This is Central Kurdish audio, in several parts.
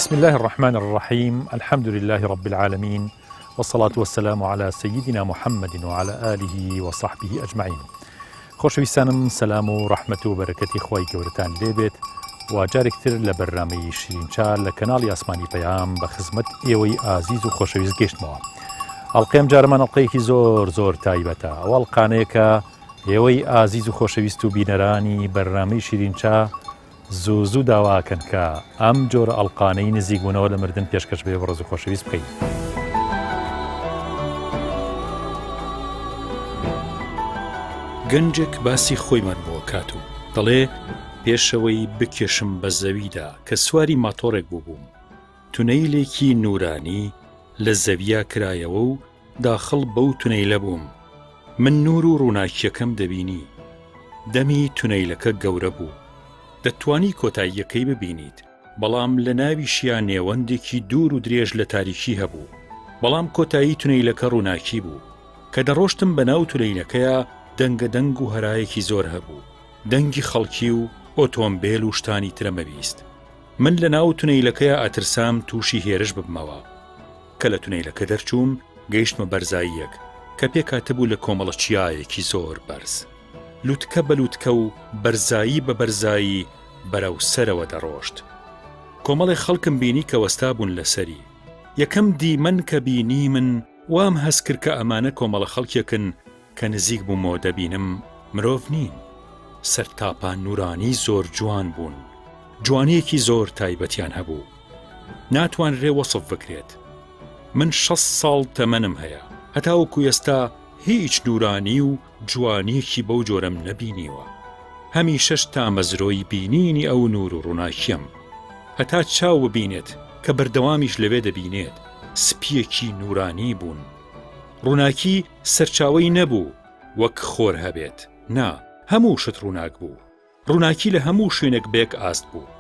بسم الله الرحمن الرحيم. الحمد لله رب العالمين، والصلاة والسلام على سيدنا محمد وعلى آله وصحبه أجمعين. خۆشەویستانم، سەلام و ڕەحمەت و بەرەکەتی خۆی گەورەتان لێبێت و جارێکتر لە بەرنامەی شیرینچال لە کەناڵی ئاسمانی پەیام بە خزمەت ئێوەی ئازیز و خۆشەویست گەشتمەوە. ئەڵقەیەم جارەمان ئەڵقەیەکی زۆر تایبەتە. ئەوە ئەڵقانەیەکە ئێوەی ئازیز و خۆشەویست و بینەرانی بەرنامەی شیرینچا زوو داواکەن کە ئەم جۆرە ئەڵقانەی نزیک بوونەوە لە مردن پێشکەش بێ بە ڕێز و خۆشەویست بکەین. گەنجێک باسی خۆیمان بۆ کاتوو دەڵێ پێشەوەی بکێشم بە زەویدا کە سواری ماتۆڕێک بووبووم، تونەیلێکی نورانی لە زەویا کرایەوە و داخڵ بەو تونەیلە بووم. من نور و ڕووناکیەکەم دەبینی. دەمی تونەیلەکە گەورە بوو، دەتوانی کۆتاییەکەی ببینیت، بەڵام لە ناویشیان نێوەندێکی دوور و درێژ لە تاریکی هەبوو. بەڵام کۆتایی تونەیلەکە ڕووناکی بوو. کە دەڕۆشتم بە ناو تونەیلەکەیە دەنگە دەنگ و هەرایەکی زۆر هەبوو، دەنگی خەڵکی و ئۆتۆمبیل و شتانی ترەمەویست. من لە ناو تونەیلەکەیە ئەترسام تووشی هێرش ببمەوە. کە لە تونەیلەکە دەرچووم گەیشتمە بەرزاییەک کە پێکاتەبوو لە کۆمەڵە چیایەکی زۆر بەرز. لوتکە بە لوتکە و بەرزایی بە بەرزایی بەرەو سەرەوە دەڕۆشت. کۆمەڵی خەڵکم بینی کە وەستا بوون لەسەری. یەکەم دیمەن کە بینی من وام هەست کرد کە ئەمانە کۆمەڵە خەڵکێکن کە نزیک بوومەوە دەبینم مرۆڤ نین. سەرتاپان نورانی زۆر جوان بوون، جوانیەکی زۆر تایبەتیان هەبوو، ناتوانرێ وەسف بکرێت. من 6 ساڵ تەمەنم هەیە، هەتاوەکو ئێستا هیچ نورانی و جوانیەکی بەو جۆرەم نەبینیوە. هەمیشەش تا مەزرۆی بینینی ئەو نور و ڕووناکیم، هەتا چاو ببینێت کە بەردەوامیش لەوێ دەبینێت. سپیەکی نورانی بوون. ڕووناکی سەرچاوەی نەبوو وەک خۆر هەبێت، نا، هەموو شت ڕووناک بوو. ڕووناکی لە هەموو شوێنێک بێک ئاست بوو.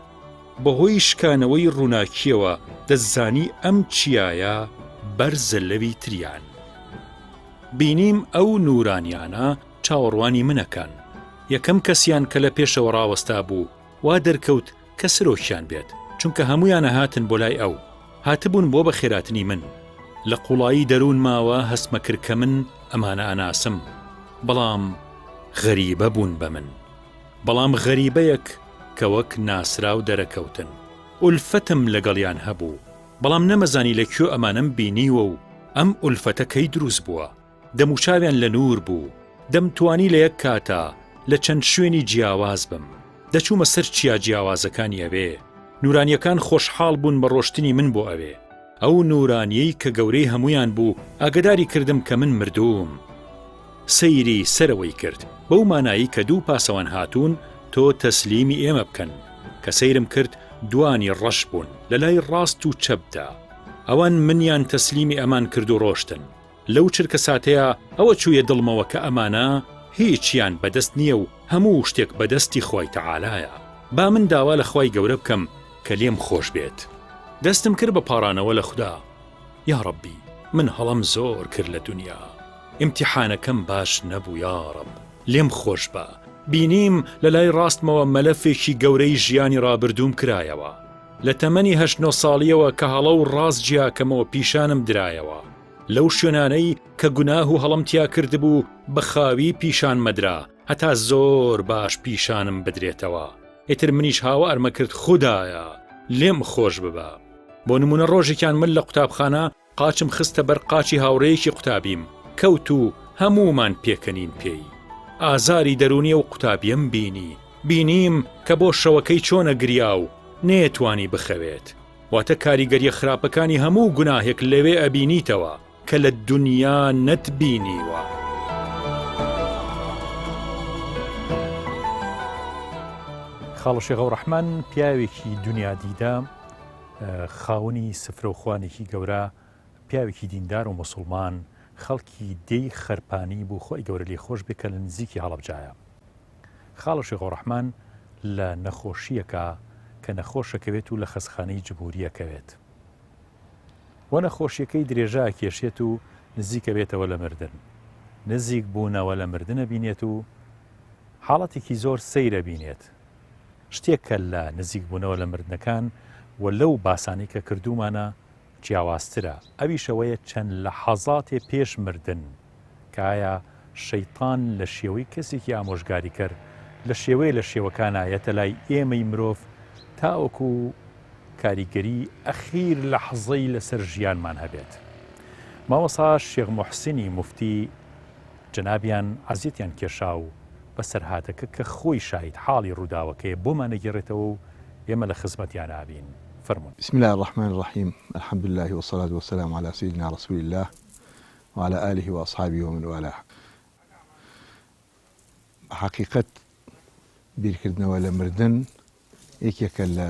بەهۆی شکانەوەی ڕووناکیەوە دەزانی ئەم چیایە بەرزە لەوی تریان. بینیم ئەو نورانیانە چاوەڕوانی منەکەن. یەکەم کەسیان کە لە پێشەوە ڕاوەستا بوو وا دەرکەوت کە سرۆکیان بێت، چونکە هەمویانە هاتن بۆ لای ئەو، هاتبوون بۆ بەخێراتنی من. لە قوڵایی دەروون ماوە هەستمە کرد کە من ئەمانە ئەناسم، بەڵام غەریبە بوون بە من. بەڵام غەریبەیەک کە وەک ناسرا و دەرەکەوتن. ئولفەتم لەگەڵیان هەبوو، بەڵام نەمەزانی لەکوێ ئەمانم بینیوە و ئەم ئولفەتە کەی دروست بووە. دەموچاویان لە نور بوو. دەمتوانی لە یەک کاتا لە چەند شوێنی جیاواز بم. دەچوومە سەر چیا جیاوازەکانی ئەوێ. نورانیەکان خۆشحاڵ بوون بە ڕۆشتنی من بۆ ئەوێ. ئەو نورانیەی کە گەورەی هەمویان بوو ئاگداری کردم کە من مردووم. سەیری سەرەوەی کرد بەو مانایی کە دوو پاسەوان هاتوون تۆ تەسلیمی ئێمە بکەن. کە سەیرم کرد دوانی ڕەش بوون لە لای ڕاست و چەپدا. ئەوان منیان تەسلیمی ئەمان کرد و ڕۆشتن. لەو چرکە ساتەیە ئەوە چوویە دڵمەوە کە ئەمانە هیچیان بەدەست نییە و هەموو شتێک بەدەستی خۆی تەعالایە. با من داوا لە خۆی گەورە بکەم کە لێم خۆش بێت. دەستم کرد بە پاڕانەوە لە خوددا. یا ڕەبی، من هەڵم زۆر کرد لە دنیا، ئیمتیحانەکەم باش نەبوو، یا ڕەب لێم خۆش بە. بینیم لە لای ڕاستمەوە مەلەفێکی گەورەی ژیانی ڕابردووم کرایەوە. لە تەمەنی 8 ساڵیەوە کە هەڵە و ڕاست جیاکەمەوە پیشانم درایەوە. لەو شوێنانەی کە گوناه و هەڵم تیا کردبوو بە خاوی پیشان مەدرا، هەتا زۆر باش پیشانم بدرێتەوە. ئیتر منیش هاوە ئەرمە کرد خودایە لێم خۆش ببە. بۆ نمونە ڕۆژێکیان من لە قوتابخانە قاچم خستە بەر قاچی هاوڕێیەکی قوتابیم، کەوت و هەمومان پێکەنین پێی. ئازاری دەرونیە و قوتابیم بینیم کە بۆ شەوەکەی چۆنە گریا و نێتوانی بخەوێت. واتە کاریگەریە خراپەکانی هەموو گوناهێک لەوێ ئەبینیتەوە کە لە دنیا نەتبینیوە. خاڵە شێخ ڕەحمان پیاوێکی دنیا دیدە، خاوەنی سفرە و خوانێکی گەورە، پیاوێکی دیندار و موسڵمان، خەڵکی دێی خەرپانی بوو خۆی گەورە لێ خۆش بێ کە لە نزیکی هەڵەبجایە. خاڵە شێخ ڕەحمان لە نەخۆشیەکە کە نەخۆشەکەوێت و لە خەسخانەی جبوریەکەوێت. وە نەخۆشیەکەی درێژە کێشێت و نزیکە بێتەوە لە مردن. نزیک بوونەوە لە مردنە بینێت و حاڵەتێکی زۆر سەیرە بینێت. شتێک کە لە نزیک بوونەوە لە مردنەکان و لەو باسانی کە کردومانە جیاوازترە. ئەویشەوەیە چەند لە حەزاتێ پێش مردن کە ئایا شەیتان لە شێوەی کەسێکی ئامۆژگاری کرد لە شێوەیە لە شێوەکانایەتە لای ئێمەی مرۆڤ تاوەکو کاریگەری ئەخیر لە حەزەی لەسەر ژیانمان هەبێت. ماوەسا شێخ موحسینی موفتی جەنابیان عەزیەتیان کێشا و بەسەر هاتەکە کە خۆی شاهید حاڵی ڕووداوەکەی بۆمان نەگێڕێتەوە و ئێمە لە خزمەتیان ئابین. فرمون. بسم الله الرحمن الرحيم، الحمد لله والصلاة والسلام على سيدنا رسول الله وعلى آله وأصحابه ومن والاه. حقيقة بیرکردنەوە لە مردن یەکێکە لە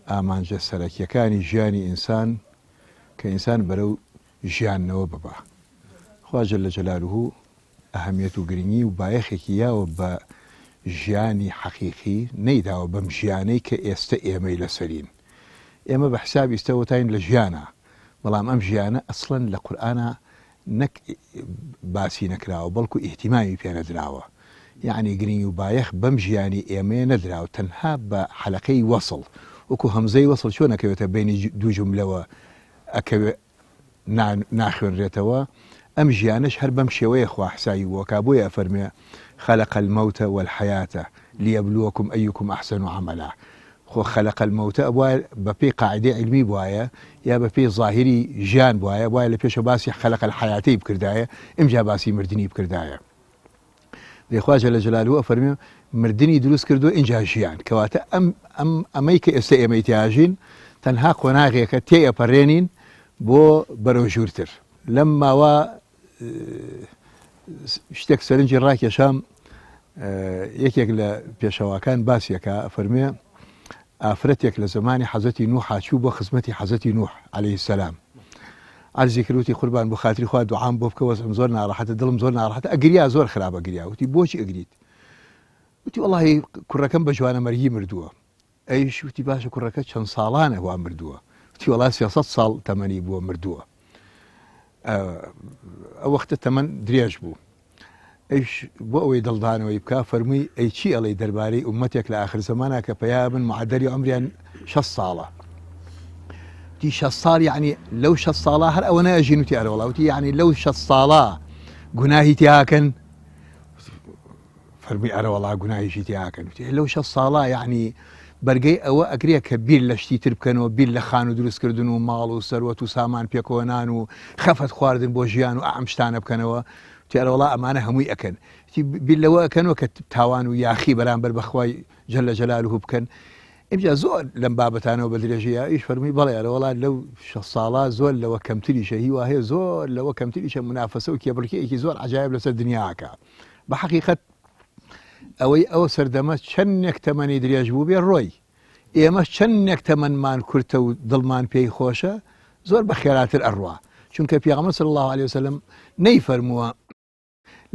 ئامانجە سەرەکیەکانی ژیانی ئینسان کە ئینسان بەرەو ژیاننەوە ببە. خوا جەلە جەلالوهو ئەهەمیەت و گرنگی و بایەخێکی یاوە بە ژیانی حەقیقی نەیداوە بەم ژیانەی کە ئێستا ئێمەی لەسەرین. ئێمە بە حساب ئێستەوەتاین لە ژیانە، بەڵام ئەم ژیانە ئەسڵەن لە قورئانە نەک باسی نەکراوە بەڵکو ئیهتیمامی پێ نەدراوە. یعنی گرنگی و بایەخ بەم ژیانی ئێمەیە نەدراوە، تەنها بە حەلەقەی وەسڵ وەکو هەمزەی وەسڵ چۆن نەکەوێتە بینی دوو جوملەوە ئەکەوێت ناخوێنرێتەوە. ئەم ژیانش هەر بەم شێوەیە خوا حسابی بووەکە. بۆیە ئەفەرمێ خەلق المەوتە والحەیاتە لیەبلووەکم ئەیوکم ئەحسەن عەمەلا. خۆ خەلق المەوتە ئەوە بە پێی قاعدەی علمی بوایە یا بە پێی ظاهری ژیان بوایە، وایە لە پێشە باسی خەلق الحەیاتەی بکردایە، ئەمجا باسی مردنی بکردایە. دەیخوا جەلە جەلالوهو ئەفەرمێ مردنی دروست کردووە ئینجا ژیان، کەواتە ئەمەی کە ئێستا ئێمەی تیاژین تەنها قۆناغێکە تێئەپەڕێنین بۆ بەرەو ژوورتر. لەم ماوە شتێک سەرنجی ڕاکێشام، یەکێک لە پێشەواکان باسیەکە ئەفەرمێ ئافرەتێک لە زمانی حەزەتی نوح هاچوو بۆ خزمەتی حەزەتی نوح عەلەیهی السەلام. عەرزی کردوتی قوربان بۆ خاتری خوا دوعام بۆ بکە، وەزعم زۆر ناڕەحەتە، دڵم زۆر ناڕەحەتە، ئەگریا زۆر خراپە گریا. وتی بۆچی ئەگریت؟ وتی وەڵڵاهی کوڕەکەم بە جوانەمەرگی مردووە. ئەیش وتی باشە کوڕەکە چەند ساڵانە وا مردووە؟ وتی وەڵڵا 300 ساڵ تەمەنی بووە مردووە. ئەو وەختە تەمەن درێژ بوو. ئەیش بۆ ئەوەی دڵدانەوەی بکە فەرمووی ئەی چی ئەڵێ دەربارەی ئومەتێک لە ئاخر زەمانە کە پەیا من معدەری عومریان 6 ساڵە. وتی 6 ساڵ یعنی لەو 6 ساڵە هەر ئەوە نەئەژین. وتی ئەرە وەڵڵا. وتی یعنی لەو 6 ساڵە گوناهی تیاکەن؟ فەرمووی ئەرە وەڵڵا گوناهیشی تیاکەن. وتی لەو 6 ساڵە یعنی بەرگەی ئەوە ئەگرێ کە بیر لە شتی تر بکەنەوە، بیر لە خان و دروستکردن و ماڵ و سەروەت و سامان پێکۆنان و خەفەت خواردن بۆ ژیان و ئەم شتانە بکەنەوە. وتی ئەرە وەڵڵا ئەمانە هەمووی ئەکەن. وتی بیر لەوە ئەکەنەوە کە تاوان و یاخی بەرامبەر بەخوای جەلە جەلالوهو بکەن. ئەمجا زۆر لەم بابەتانەوە بە درێژەیە. ئیش فەرمووی بەڵێ ئەرە وەڵا لەو 6 ساڵە زۆر لەوە کەمتریشە، هی وهەیە زۆر لەوە کەمتریشە، منافەسە و کێبڕکێکی زۆر عەجایب لەسەر دنیاکە. بە حەقیقەت ئەوەی ئەوە سەردەمە چەندێک تەمەنی درێژ بوو بێ ڕۆی، ئێمەش چەندێک تەمەنمان کورتە و دڵمان پێی خۆشە زۆر بە خێراتر ئەڕوا. چونکە پێغەمبەر صلی الله عليه وسلم نەیفەرمووە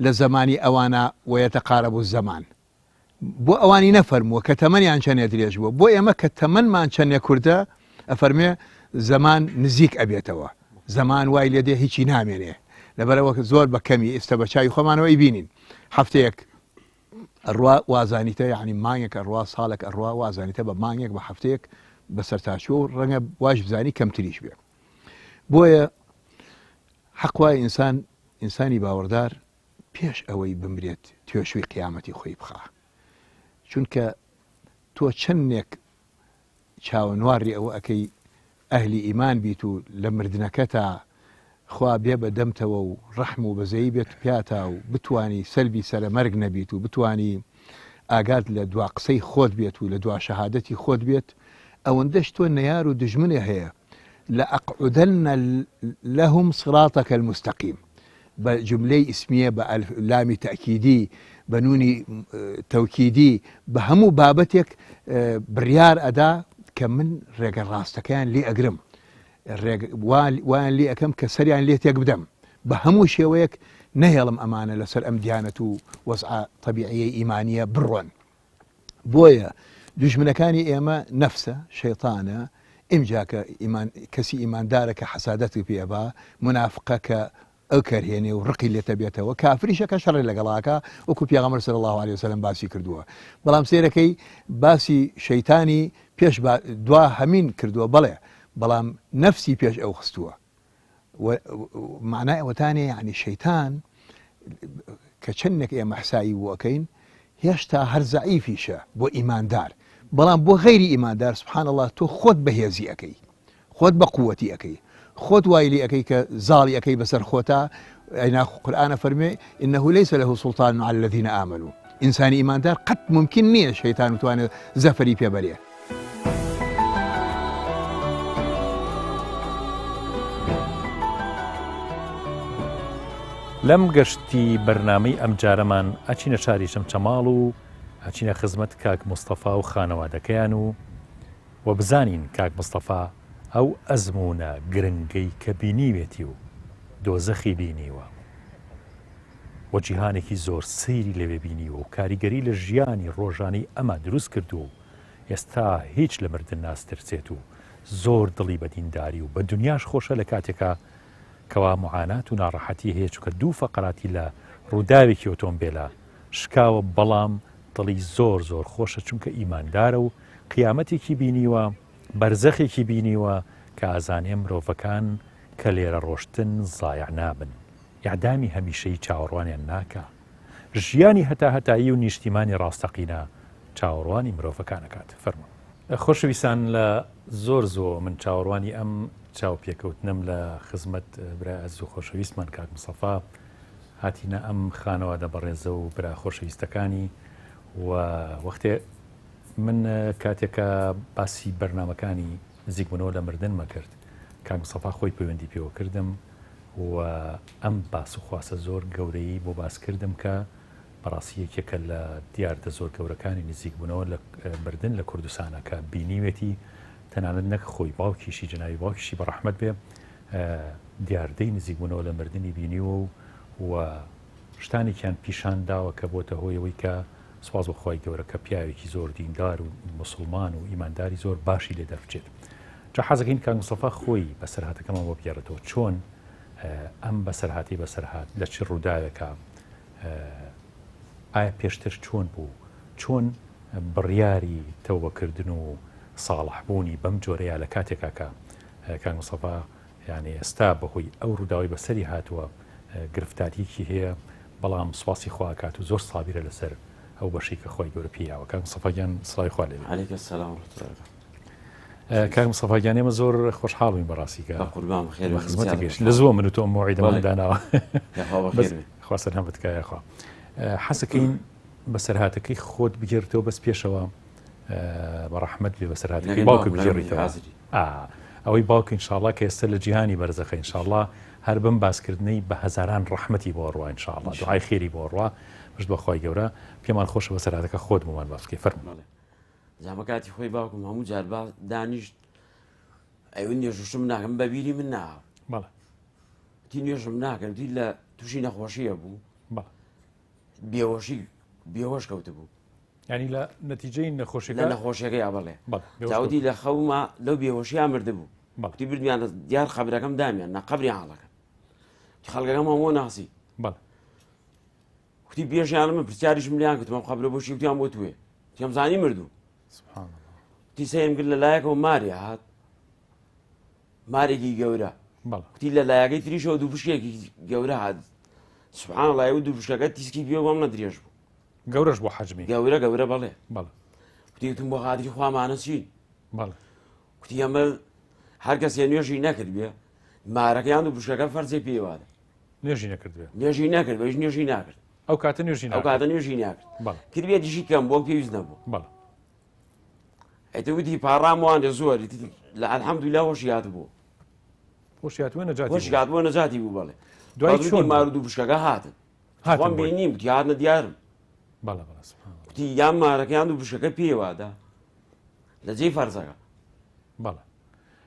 لە زمانی ئەوانە وەیەتەقارەبو الزەمان، بۆ ئەوانی نەفەرمووە کە تەمەنیان چەندێ درێژ بووە. بۆ ئێمە کە تەمەنمان چەندێ کوردە ئەفەرمێ زەمان نزیک ئەبێتەوە، زەمان وای لێدێ هیچی نامێنێ. لەبەرەوە زۆر بە کەمی ئێستا بە چاوی خۆمانەوە ئیبینین هەفتەیەک ئەڕوا وازانیتە، یعنی مانگێک ئەڕوا، ساڵێک ئەڕوا وازانیتە بە مانگێک بە هەفتەیەک بەسەر تاچوە و ڕەنگە واش بزانی کەمتریش بێ. بۆیە حەقوای ئینسانی باوەڕدار پێش ئەوەی بمرێت توێشوی قیامەتی خۆی بخا. چونکە تۆ چەندێک چاوەنواری ئەوە ئەەکەی ئەهلی ئیمان بیت و لە مردنەکە تا خوا بێ بە دەمتەوە و ڕەحم و بەزەیی بێت پیاتا و بتانی سەلبی سەرەمەرگ نەبیت و بتانی ئاگات لە دوا قسەی خۆت بێت و لە دوا شەهادەتی خۆت بێت، ئەوەندەش تۆ نەیار و دژمنێ هەیە لە ئەقعودەنە لەهم صراطەکە المستەقیم بە جملەی ئیسمیە بە لامی تەئکیدی بە نونی تەوکیدی بە هەموو بابەتێک بڕیار ئەدا کە من ڕێگە ڕاستەکەیان لێ ئەگرم، وایان لێ ئەەکەم کە سەریان لێ تێک بدەم، بە هەموو شێوەیەک نەهێڵم ئەمانە لەسەر ئەم دیانەت و وەزع طەبیعیە ئیمانیە بڕۆن. بۆیە دوژمنەکانی ئێمە نەفسە، شەیطانە، ئیمجا کە کەسی ئیماندارە کە حەسادەتی پێبا، منافقە کە ئەو کەرهێنێ و ڕقی لێتە بێتەوە، کافریشە کە شەڕی لەگەڵاکە وەکو پێغەمبەر صلی الله عليه وسلم باسی کردووە. بەڵام سێرەکەی باسی شەیتانی پێش دوا هەمین کردووە بەڵێ بەڵام نەفسی پێش ئەو خستووە معنای ئەوەتانێ یعنی شەیتان کە چەندێک ئێمە حسایی بۆەکەین هێشتا هەر زەعیفیشە بۆ ئیماندار بەڵام بۆ غەیری ئیماندار سبحان الله تۆ خۆت بەهێزی ئەەکەی خۆت بە قووەتی ئەەکەی خۆت وایلی ئەەکەی کە زاڵی ئەەکەی بەسەر خۆتا ئەینا قورئانە فەرمێ إنه ليس له سلطان على الذين آمنوا ئینسانی ئیماندار قەت ممکن نییە شەیتان بتوانێت زەفەری پێبەرێ. لەم گەشتی بەرنامەی ئەم جارەمان ئەچینە شاری شەمچەماڵ و ئەچینە خزمەت کاک مستەفا و خانەوادەکەیان و بزانین کاک مستەفا ئەو ئەزمونە گرنگەی کە بینیوێتی و دۆزەخی بینیوە و جیهانێکی زۆر سەیری لەوێ بینیوە و کاریگەری لە ژیانی ڕۆژانەی ئەمە دروست کردو و ئێستا هیچ لە مردن ناسترسێت و زۆر دڵی بە دینداری و بە دنیاش خۆشە لە کاتێکە کەوا معانات و ناڕەحەتی هەیە چونکە دوو فەقەراتی لە ڕووداوێکی ئۆتۆمبیلە شکاوە بەڵام دڵی زۆر زۆر خۆشە چونکە ئیماندارە و قیامەتێکی بینیوە بەرزەخێکی بینیوە کە ئازانێ مرۆڤەکان کە لێرە ڕۆشتن زایع نابن یعدامی هەمیشەی چاوەڕوانیان ناکە ژیانی هەتایی و نیشتیمانی ڕاستەقینە چاوەڕوانی مرۆڤەکانەکات فەرموو. خۆشەویستان لە زۆر من چاوەڕوانی ئەم چاو پێکەوتنم لە خزمەت برا ئەز و خۆشەویستمان کاک مستەفا هاتینە ئەم خانەوادە بەڕێزە و برا خۆشەویستەکانی و وەختێ من کاتێکە باسی بەرنامەکانی نزیکبوونەوە لە مردنمە کرد کاک مستەفا خۆی پەیوەندی پێوە کردم و ئەم باس و خواسە زۆر گەورەی بۆ باس کردم کە بەڕاستی یەکێکە لە دیاردە زۆر گەورەکانی نزیکبوونەوە لە مردن لە کوردستانە کە بینیوێتی تەنانەت نەک خۆی باوکیشی جناوی باوکیشی بە ڕەحمەت بێ دیاردەی نزیکبوونەوە لە مردنی بینیوە و شتانێکیان پیشان داوە کە بۆتە هۆیەوەی کە سواز بەخوای گەورە کە پیاوێکی زۆر دیندار و موسڵمان و ئیمانداری زۆر باشی لێ دەربچێت. جا حەزەکەین کاک مستەفا خۆی بەسەرهاتەکەمان بۆ بگێڕێتەوە چۆن ئەم بەسەرهاتی بەسەرهات لە چ ڕووداوێکە ئایا پێشتر چۆن بوو چۆن بڕیاری تەوبەکردن و ساڵحبوونی بەم جۆرەیە لە کاتێکا کە کاک مستەفا یعنی ئێستا بەهۆی ئەو ڕووداوی بەسەری هاتووە گرفتاریەکی هەیە بەڵام سواسی خواکات و زۆر سابیرە لەسەر ئەو بەشی کە خۆی گەورە پێیاوە. کاک مستەفا گیان سڵای خوا لێبێت. عەلەیکە سەلام کاک مستەفا گیان ئێمە زۆر خۆشحاڵین بەڕاستی کە قوربان بخێر خزمەتێکش لە زووە من و تۆ موعیدەمان داناوە خوا سەرهەمت کایە خوا حەزەکەین بەسەرهاتەکەی خۆت بگێڕیتەوە بەس پێشەوە بە ڕەحمەت بێ بەسەرهاتەکەی باوکت بگێڕیتەوە ئەوەی باوکە ئینشاءڵڵا کە ئێستا لە جیهانی بەرزەخە ئینشاءڵڵا هەر بم باسکردنەی بە هەزاران ڕەحمەتی بۆ ڕوا ئینشاءڵڵا دوعای خێری بۆ ڕوا پشت بەخوای گەورە پێمان خۆشە بەسەرهاتەکە خۆت بۆمان باس بکەی فەرموو. زعما کاتی خۆی باوکم هەموو جار دانیشت ئەوە نوێژوشم ناکەم بەبیری من ناوە بەڵێ تی نوێژم ناکەم تی لە تووشی نەخۆشیە بوو بەڵێ بێهۆش کەوتە بوو ینی لە نەتیجەی نەخۆشیەکە لە نەخۆشیەکەی بەڵێ جاوتی لە خەوما لەو بێهۆشیان مردە بوو تی بردمیانە دیار خەبرەکەم دامیان نەقەبری عاڵەکە خەڵکەکەم هەموو ناسی بەڵێ وتی بێژیانە من پرسیاریشم لیان کردم خەبرە بۆشی وتیان بۆ توێ تێم زانی مردوو تی سەیم کرد لە لایەکەوە ماری هات مارێکی گەورە وتی لە لایەکەی تریشەوە دوو پشکێکی گەورە هات سبحان الله و دوو پشکەکە تیسکی پێ بۆم نەدرێژ بوو گەورەش بۆ حەجمی گەورە بەڵێ بەڵێ وتیتم بۆ خاتی خوامانە چین بەڵێ وتی ئەمە هەر کەسێ نوێژی نەکرد بێ مارەکەیان دوو پشکەکە فەرجێ پێوادە نوێژی نەکرد بێ نوێژی نەکرد بەش نوێژی ناکرد ئەو کاتە نوێژی ئەو کاتە نوێژی ناکرد کردبێ دیژی کەم بۆ پێویست نەبوو بەڵێ ئەیتە وتی پاڕاموانە زۆر لە ئەلحەمدولیلا هۆشیات بوو هۆشیاتوە هۆشیاتبووە نەجاتی بوو بەڵێ دوای چۆن مار و دوو پشکەکە هاتن خۆم بینیم وتی هاتنە دیارم بەڵێ وتی یان مارەکەیان دوو پشکەکە پێوادە لە جێی فەرزەکە بەڵێ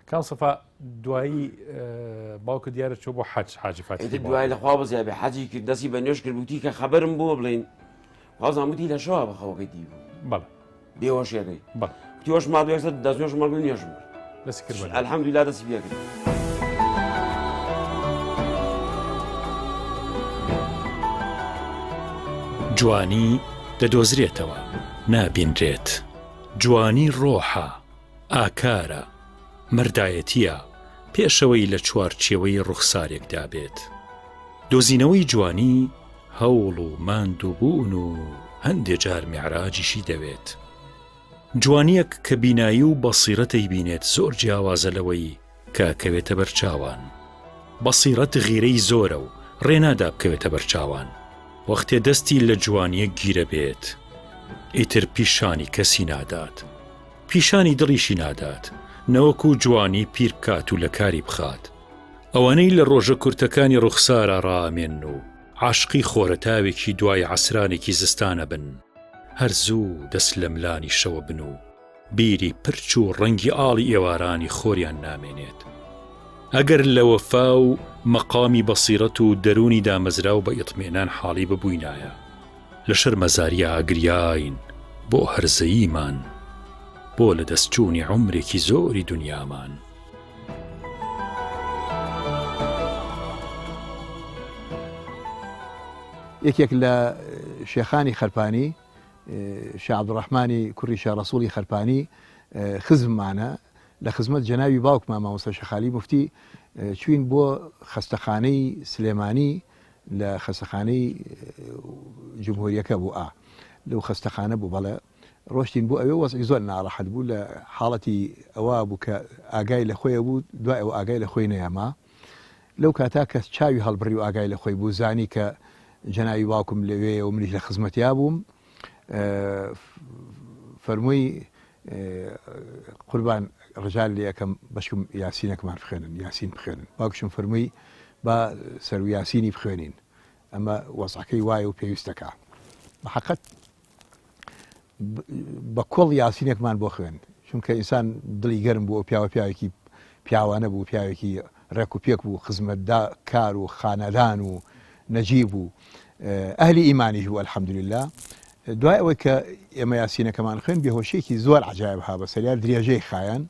کاک مستەفا دوایی باوکە دیارە چۆ بۆ حاجی فاتی دوای لە خوا بەزیای بێ حەجی کرد دەستی بە نوێژ کرد وتی کە خەبەرم بۆ بڵین وازان وتی لە شەوا بەخەوەکەی دی بوو بەڵێ بێهۆشیەکەی بەڵێ وتی هۆش مادو ێستا دەست نوێژ مەڵ نوێژم دەستی کرد ئەلحەمدولیلا دەستی پێ کرد. جوانی دەدۆزرێتەوە نابینرێت جوانی ڕۆحە ئاکارە، مەردایەتیە پێشەوەی لە چوارچێوەی ڕوخسارێکدا بێت. دۆزینەوەی جوانی هەوڵ و ماندووبوون و هەندێک جار میعراجیشی دەوێت. جوانیەک کە بینایی و بەسیرەتەی بینێت زۆر جیاوازە لەوەی کە کەوێتە بەرچاوان. بەسیرەت غیرەی زۆرە و ڕێنادا بکەوێتە بەرچاوان. وەختێ دەستی لە جوانیە گیرە بێت، ئیتر پیشانی کەسی نادات، پیشانی دڵیشی نادات، نەوەکو جوانی پیر بکات و لە کاری بخات. ئەوانەی لە ڕۆژە کورتەکانی ڕوخسارە ڕامێن و عاشقی خۆرەتاوێکی دوای عسرانێکی زستانە بن، هەرزوو دەست لە ملانی شەوە بن و بیری پرچ و ڕەنگی ئاڵی ئێوارانی خۆریان نامێنێت. ئەگەر لە وەفا و مەقامی بەسیرەت و دەرونی دامەزرا و بە ئیطمێنان حاڵی ببووینایە، لە شەرمەزاریە ئاگریاین بۆ هەرزەییمان، بۆ لە دەستچوونی عومرێکی زۆری دنیامان. یەکێک لە شێخانی خەرپانی، شێخ عەبدوڕەحمانی کوڕی شێخ ڕەسووڵی خەرپانی خزممانە، لە خزمەت جەناوی باوکمان مامۆستا شێخ عەلی موفتی چوین بۆ خەستەخانەی سلێمانی لە خەستەخانەی جمهوریەکە بوو لەو خەستەخانە بوو. بەڵێ ڕۆشتین بۆ ئەوێ وەزعی زۆر ناڕەحەت بوو، لە حاڵەتی ئەوە بوو کە ئاگای لە خۆیە بوو، دوای ئەوە ئاگای لە خۆی نەیەما. لەو کاتا کە چاوی هەڵبڕی و ئاگای لە خۆی بوو، زانی کە جەناوی باوکم لەوێ و منیش لە خزمەتیا بووم، فەرمووی قوربان ڕجال لێ یەکەم بەشکم یاسینەکەمان بخوێنن، یاسین بخوێنن. باوکشم فەرمووی با سەر و یاسینی بخوێنین، ئەمە وەزعەکەی وایە و پێویستەکە. بەحەقەت بە کۆڵ یاسینێکمان بۆ خوێن، چونکە ئینسان دڵی گەرم بوو، پیاوە پیاوێکی پیاوانە بوو، پیاوێکی ڕێک و پێک بوو، خزمەتدا کار و خانەدان و نەجیب و ئەهلی ئیمانیش بوو ئەلحەمدولله. دوای ئەوەی کە ئێمە یاسینەکەمان خوێن، بێهۆشێکی زۆر عەجایب ها بە سەریان درێژەی خایەن.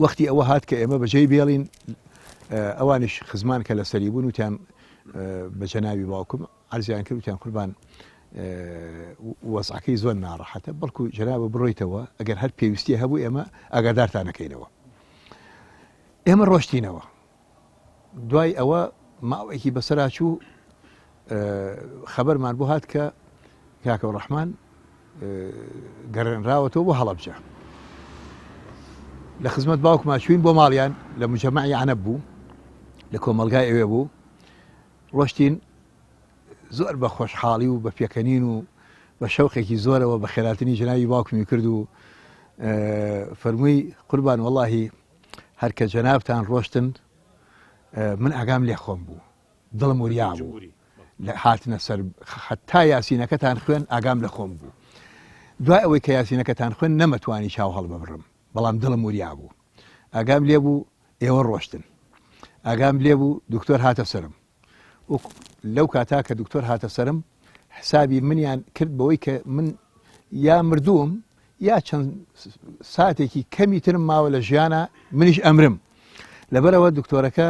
وەختی ئەوە هات کە ئێمە بەجێی بێڵین، ئەوانش خزمان کە لەسەری بوون وتیان بە جەناوی باوکم عەرزیان کرد، وتیان قوربان وەزعەکەی زۆر ناڕەحەتە، بەڵکو جەنابە بڕۆیتەوە، ئەگەر هەر پێویستی هەبوو ئێمە ئاگادارتان نەکەینەوە. ئێمە ڕۆشتینەوە. دوای ئەوە ماوەیەکی بەسەرا چوو، خەبەرمان بۆ هات کە کاکە ڕەحمان گەڕێنراوەتەوە بۆ هەڵەبجە. لە خزمەت باوکمان چوین بۆ ماڵیان، لە مجەمەعی عەنەب بوو، لە کۆمەلگای ئەوێ بوو. ڕۆشتین زۆر بە خۆشحاڵی و بە پێکەنین و بە شەوقێکی زۆرەوە بە خێراتنی جەناوی باوکمی کرد و فەرمووی قوربان وەڵاهی هەر کە جەنابتان ڕۆشتن من ئاگام لێ خۆم بوو، دڵم وریا بوو، لە هاتنە سەر حتا یاسینەکەتان خوێن ئاگام لە خۆم بوو. دوای ئەوەی کە یاسینەکەتان خوێن نەمەتوانی چاو هەڵببڕم، بەڵام دڵم وریا بوو، ئاگام لێ بوو ئێوە ڕۆشتن، ئاگام لێ بوو دکتۆر هاتە سەرم. لەو کاتا کە دکتۆر هاتە سەرم، حسابی منیان کرد بەوەی کە من یا مردووم یا چەند ساتێکی کەمی ترم ماوە لە ژیانە منیش ئەمرم. لەبەرەوە دکتۆرەکە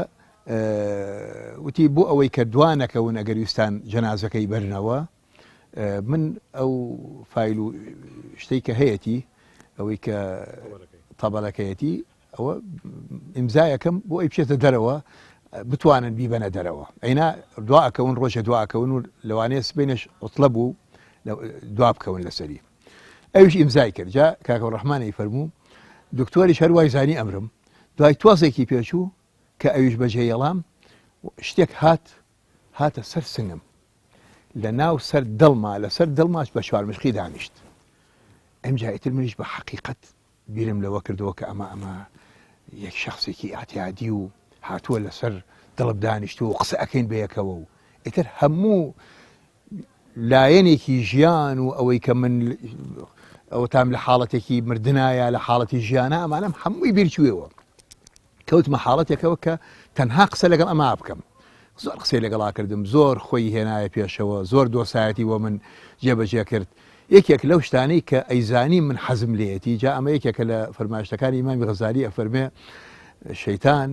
وتی بۆ ئەوەی کە دوانەکەون ئەگەر ویستان جەنازەکەی بەرنەوە، من ئەو فایل و شتەی کە هەیەی ئەوەی کە تەبەڵەکەیەتی ئەوە ئیمزایەکەم بۆ ئەی بچێتە دەرەوە، بتوانن بیبەنە دەرەوە. ئەینا دواکەون، ڕۆژە دواکەون و لەوانەیە سبینش ئوتڵە بوو دوا بکەون لەسەری. ئەویش ئیمزای کرد. جا کاکە ڕەحمانی فەرموو دکتۆریش هەروای زانی ئەمرم. دوای تۆزێکی پێچوو کە ئەویش بەجێهێڵام، شتێک هاتە سەر سنگم، لە ناو سەر دڵما، لەسەر دڵماش بە چوارمشقی دانیشت. ئەم جایتر منیش بە حەقیقەت بیرم لەوە کردەوە کە ئەمە یەک شخصێکی ئاتیادی و هاتووە لەسەر دڵب دانیشتووە و قسە ئەکەین بەیەکەوە و ئیتر هەموو لایەنێکی ژیان و ئەوەی کە من ئەوە تام لە حاڵەتێکی مردنایە، لە حاڵەتی ژیانە، ئەمانەم هەمووی بیرچووێەوە. کەوتمە حاڵەتێکەوە کە تەنها قسە لەگەڵ ئەما بکەم. زۆر قسەی لەگەڵا کردم، زۆر خۆی هێنایە پێشەوە، زۆر دۆسایەتی وە من جێبەجێ کرد. یەکێک لەو شتانەی کە ئەیزانی من حەزم لێتی، جا ئەمە یەکێکە لە فەرمایشتەکانی ئیمامی غەزالی ئەفەرمێ شەیتان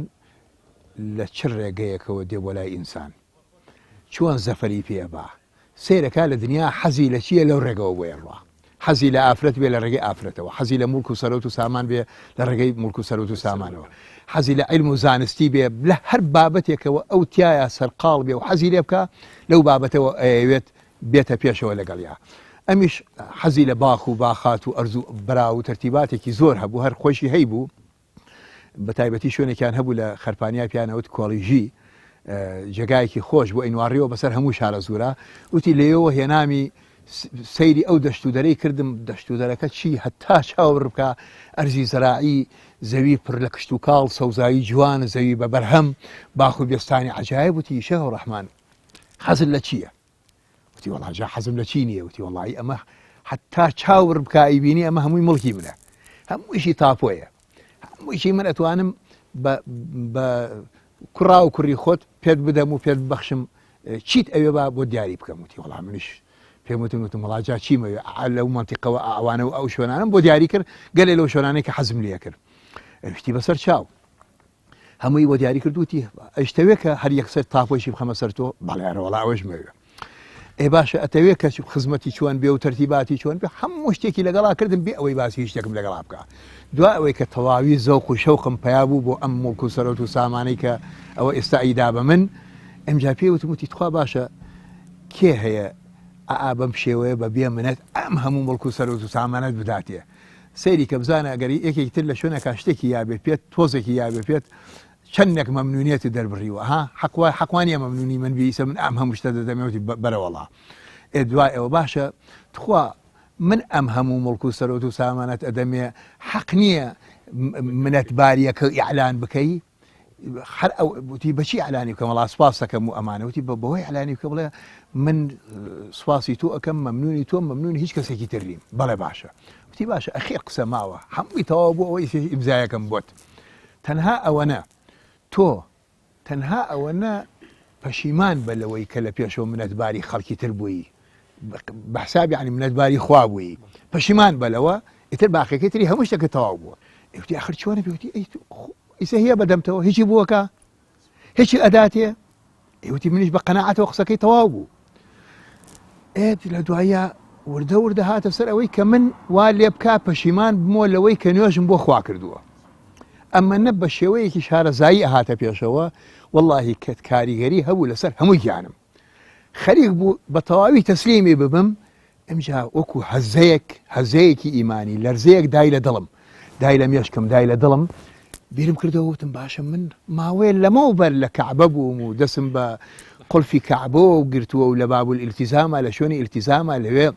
لە چ ڕێگەیەکەوە دێ بۆ لای ئینسان، چۆن زەفەری پێبا، سیرەکە لە دنیا حەزی لە چییە لەو ڕێگەوە بۆێڕوا، حەزی لە ئافرەت بێ لە ڕێگەی ئافرەتەوە، حەزی لە مڵک و سەرۆت و سامان بێ لە ڕێگەی مڵک و سەرۆت و سامانەوە، حەزی لە عیلم و زانستی بێ لە هەر بابەتێکەوە ئەو تایە سەرقاڵ بێ و حەزی لێ بکە لەو بابەتەوە ئەوێت بێتە پێشەوە لەگەڵیا. ئەمیش حەزی لە باخ و باخات و ئەرزوو برا و تەرتیباتێکی زۆر هەبوو، هەر خۆشی هەیبوو، بە تایبەتی شوێنێکیان هەبوو لە خەرپانیا پیانەوت کۆڵیژی، جێگایەکی خۆش بۆ ئینوارڕیەوە بەسەر هەموو شارە زورە، وتی لێەوە هێنامی سەیری ئەو دەشت و دەرەی کردم، دەشت و دەرەکە چی هەتا چاوەڕ بکە، ئەرزی زەراعی، زەوی پڕ لە کشت و کاڵ، سەوزایی جوانە، زەوی بە بەرهەم، باخ و بێستانی عەجایب. وتی شێخ ڕەحمان حەزت لە چییە؟ وتی وەڵا جا حەزم لە چی نییە؟ وتی وەڵی ئەمە حتا چاوەڕ بکایی بینی ئەمە هەمووی مڵکی منە، هەموویشی تاپۆیە، هەموویشی من ئەتوانم بە کوڕا و کوڕی خۆت پێت بدەم و پێت بەخشم، چیت ئەوێ بۆ دیاری بکەم. وتی وەڵا منش پێم وتم وەڵا جا چیمەوێ لەو مەنتیقەوە ئەوانە و ئەو شوێنانم بۆ دیاری کرد، گەلێ لەو شوێنانەی کە حەزم لێ کرد، شتی بەسەر چاو هەمووی بۆ دیاری کردوتی ئەشتەوێت کە هەر یەکسەر تاپۆشی بخەمە سەر تۆ؟ بەڵێ وەڵا ئەوەش مەوێ. ئێ باشە ئەتەوێت کە خزمەتی چۆن بێ و تەرتیباتی چۆن بێ، هەموو شتێکی لەگەڵا کردم بێ ئەوەی باسی شتێکم لەگەڵا بکە. دوای ئەوەی کە تەواوی زەوق و شەوقم پیا بوو بۆ ئەم مڵک و سەرۆت و سامانەی کە ئەوە ئێستا ئیدا بە من، ئەمجا پێی وتی تخوا باشە کێ هەیە بەم شێوەیە بە بێ منەت ئەم هەموو مڵک و سەرۆت و سامانەت بداتێ، سەیری کە بزانە ئەگەری یەکێکی تر لە شوێنێکا شتێکی یابێت پێت، تۆزێکی یابێت پێت، چەندێک مەمنونیەتی دەربڕیوە، حەقوانیە مەمنونی من بیسە من ئەم هەموو شتە دەدەمێوتی بەرەوەڵا. دوای ئەوە باشە تخوا من ئەم هەموو مڵک و سەرۆت و سامانەت ئەدەمێ، حەق نییە منەتباریەکە ئیعلان بکەی؟ هەر ئەو وتی بەچی ئەعلانی بکەم؟ وەڵا سوپاس دەکەم و ئەمانە. وتی بەهۆی ئەعلانی بکە بڵێ من سوپاسی تۆ ئەەکەم، مەمنونی تۆ، مەمنونی هیچ کەسێکی تر نیم. بەڵێ باشە. وتی باشە ئەخیر قسە ماوە، هەمووی تەواو بوو ئەوەی ئیمزایەکەم بۆت، تەنها ئەوەنە تۆ تەنها ئەوەنە پەشیمان بە لەوەی کە لە پێشەوە منەتباری خەڵکی تر بووی، بەحسابی عنی منەتباری خوا بووی، پەشیمان بەلەوە ئیتر باقیەکەی تری هەموو شتێکە تەواو بووە. وتی ئاخر چۆنە پێوتی ئیسە هەیە بەدەمتەوە هیچی بووەکە، هیچی ئەداتێ؟ وتی منیش بە قەناعەتەوە قسەکەی تەواو بوو. لە دوایە وردە وردە هاتە سەر ئەوەی کە من وا لێ بکا پەشیمان بمۆ لەوەی کە نوێژم بۆ خوا کردووە. ئەمە نە بە شێوەیەکی شارەزایی ئەهاتە پێشەوە، وەڵڵاهی کە کاریگەری هەبوو لەسەر هەمووی گیانم، خەریک بوو بە تەواوی تەسلیمی ببم. ئەمجا وەکو هەزەیەکی ئیمانی لەرزەیەک دای لە دڵم، دای لە مێشکم، دای لە دڵم، بیرم کردەوە وتم باشە من ماوەیە لەمەوبەر لە کەعبە بووم و دەسم بە قولفی کەعبەوە و گرتووە و لە باب الئیلتیزامە، لە شوێنی ئیلتیزامە لەوێ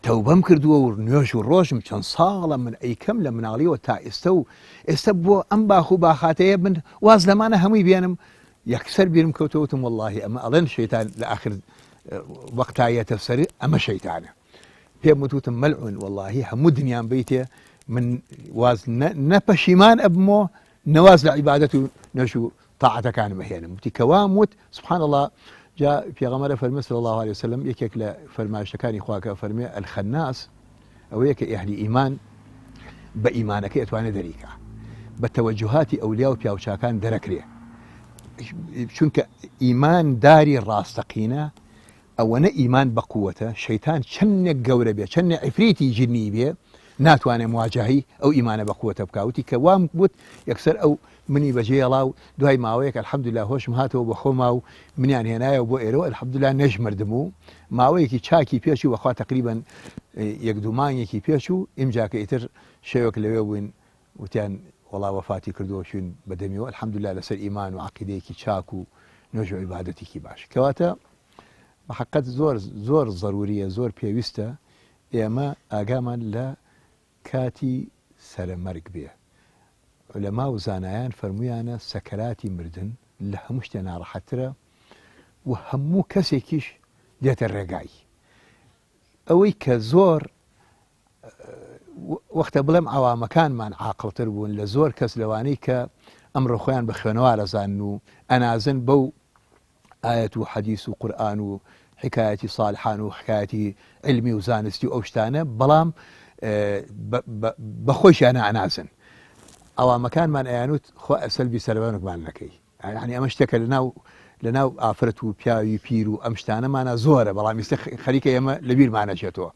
تەوبەم کردووە و نوێژ و ڕۆژم چەند ساڵە من ئەیکەم لە مناڵیەوە تا ئێستا، و ئێستا بۆ ئەم باخ و باخاتەیە من واز لەمانە هەمووی بێنم. یەکسەر بیرم کەوتەوتم وەڵڵاهی ئەمە ئەڵێن شەیتان لە ئاخر وەقتایەتە سەری ئەمە شەیتانە. پێم وتوتم مەلعون وەڵڵاهی هەموو دنیام بیتێ من واز نەپەشیمان ئەبمۆ، نەواز لە عیبادەت و نوێژ و تاعەتەکانم هێنم. وتی کەوام وت سبحان الله. جا پێغەمبەر فەرمێ صلی الله عليه وسلم یەکێک لە فەرمایشتەکانی خواکە فەرمێ ئەلخەناس ئەوەیە کە ئەهلی ئیمان بە ئیمانەکەی ئەتوانێت دەریکە، بە تەوەجوهاتی ئەولیا و پیاوچاکان دەرەکرێ، چونکە ئیمان داری ڕاستەقینە، ئەوەنە ئیمان بە قووەتە، شەیتان چەندێک گەورە بێ، چەندێک عیفریتی جنی بێ، ناتوانێت مواجهی ئەو ئیمانە بە قووەتە بکوتی کە وام گوت یەکسەر ئەو منی بەجێڵا و دوای ماوەیەک الحەمدوللا هۆشم هاتەوە بە خۆما و منیان هێنایەوە بۆ ئێرەوە الحەمدوللا نەژمردم و ماوەیەکی چاکی پێچی وەخوا تقریبا یەک دوو مانگێکی پێچ و ئیمجاکە ئیتر شەوێک لەوێ بووین وتیان وەڵا وەفاتی کردەوە شوین بەدەمیەوە الحەمدوللا لەسەر ئیمان و عەقیدەیەکی چاک و نوێژ و عیبادەتێکی باش. کەواتە بە حەقیقەت زۆر ضروریە، زۆر پێویستە ئێمە ئاگامان لە کاتی سەرمەرگ بێ. لەما و زانایان فەرمویانە سەکەراتی مردن لە هەموو شتێ ناڕەحەتترە و هەموو کەسێکیش دێتە ڕێگای. ئەوەی کە زۆر وەختە بڵێم ئەوامەکانمان عاقڵتر بوون لە زۆر کەس لەوانەی کە ئەمڕۆ خۆیان بە خوێنەوارەزان و ئەنازن بەو ئاەت و حەدیث و قورئان و حکایەتی ساڵحان و حکایەتی علمی و زانستی و ئەو شتانە، بەڵام بەخۆیشیانە ئەنازن. ئەوامەکانمان ئەیانوت خۆ ئەسەلبی سەربانێکمان نەکەی، یعنی ئەمە شتێکە لەناو ئافرەت و پیاوی پیر و ئەم شتانەمانە زۆرە، بەڵام ئێستا خەریکە ئێمە لەبیرمانەچێتەوە.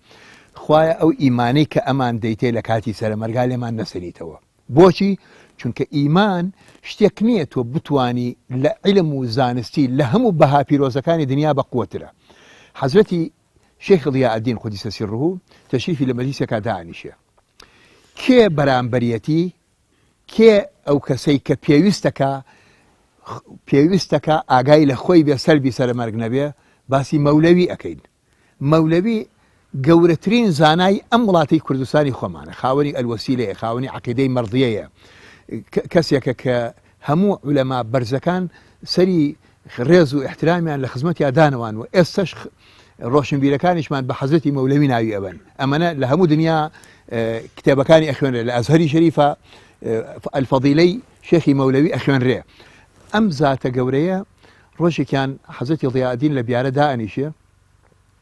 خوایە ئەو ئیمانەی کە ئەمان دەیتێ لە کاتی سەرمەرگا لێمان نەسەریتەوە. بۆچی؟ چونکە ئیمان شتێک نییە تۆ بتانی لە عیلم و زانستی لە هەموو بەها پیرۆزەکانی دنیا بە قوترە. حەزرەتی شێخ ضیاءالدین قودیسە سیرڕه تەشریفی لە مەجلیسێکا دانیشێ. کێ بەرامبەریەتی، کێ ئەو کەسەی کە پێویستەکە ئاگای لە خۆی بێ سەربی سەرمەرگ نەبێ، باسی مەولەوی ئەەکەین. مەولەوی گەورەترین زانای ئەم وڵاتی کوردستانی خۆمانە، خاوەنی ئەلوەسیلەیە، خاوەنی عەقیدەی مەڕدیەیە، کەسێکە کە هەموو عولەما بەرزەکان سەری ڕێز و احترامیان لە خزمەتیا دانەوان و ئێستش ڕۆشنبیرەکانیشمان بە حەزرەتی مەولەوی ناوی ئەبن. ئەمەنە لە هەموو دنیا کتێبەکانی ئەخوێنرێ، لە ئەزهەری شەریفە ئەلفەضیلەی شێخی مەولەوی ئەخوێنرێ. ئەم زاتە گەورەیە ڕۆژێکیان حەزرەتی ضیاءالدین لە بیارە دائەنیشێ،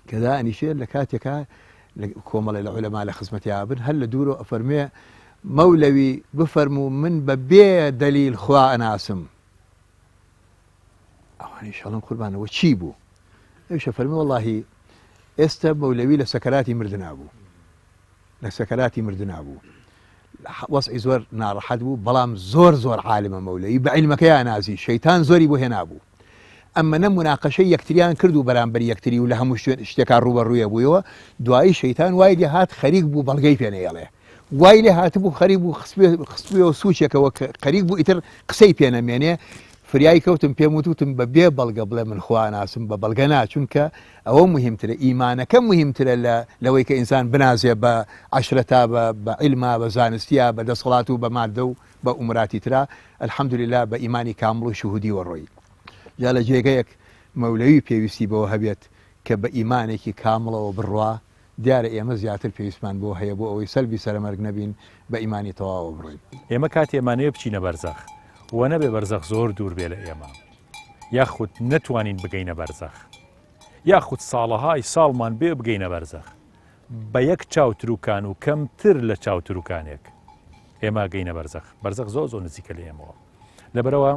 کە دائەنیشێ لە کاتێکا کۆمەڵی لە عولەما لە خزمەتیا بن، هەر لە دوورۆ ئەفەرمێ مەولەوی بفەرموو من بە بێ دەلیل خوا ئەناسم. ئەوانی شەڵم قوربانەوە چی بوو؟ ئەویشە فەرمی وەڵڵاهی ئێستا مەولەوی لە سەکەراتی مردنا بوو، لە سەکەراتی مردنا بوو، وەسعی زۆر ناڕەحەت بوو، بەڵام زۆر زۆر عالمە مەولەوی بە عیلمەکەیان نازی، شەیتان زۆری بۆ هێنابوو. ئەممەنە مناقەشەی یەکتریان کرد و بەرامبەر یەکتری و لە هەموو شتێکان ڕوبەڕوویە بوویەوە. دوایی شەیتان وای لێ هات خەریک بوو بەڵگەی پێنەیەڵێ، وای لێ هاتبوو خەریک بوو خستوێەوە سوچێکەوە خەریک بوو ئیتر قسەی پێنەمێنێ. فریای کەوتم پێم وتوتم بە بێ بەڵگە بڵێ من خوا ناسم، بە بەڵگە ناچونکە ئەوە مهمترە، ئیمانەکە مهمترە لەوەی کە ئینسان بنازێ بە عەشرەتا، بە عیلما، بە زانستیا، بە دەسەڵات و بە مادە و بە ئومراتی ترا. الحەمدولله بە ئیمانی کامڵ و شوهودی وەڕۆی. جا لە جێگەیەک مەولەوی پێویستی بەوە هەبێت کە بە ئیمانێکی کامڵەوە بڕوا، دیارە ئێمە زیاتر پێویستمان بۆ هەیە بۆ ئەوەی سەلبی سەرمەرگ نەبین، بە ئیمانی تەواوە بڕۆین. ئێمە کاتی ئێمانەیە بچینە بەرزەخ، وە نەبێ بەرزەخ زۆر دوور بێ لە ئێمە، یاخود نەتوانین بگەینە بەرزەخ، یاخود ساڵەهای ساڵمان بێ بگەینە بەرزەخ، بە یەک چاوتروکان و کەمتر لە چاوتروکانێک ئێمە گەینە بەرزەخ. بەرزەخ زۆر زۆر نزیکە لە ئێمەوە. لەبەرەوە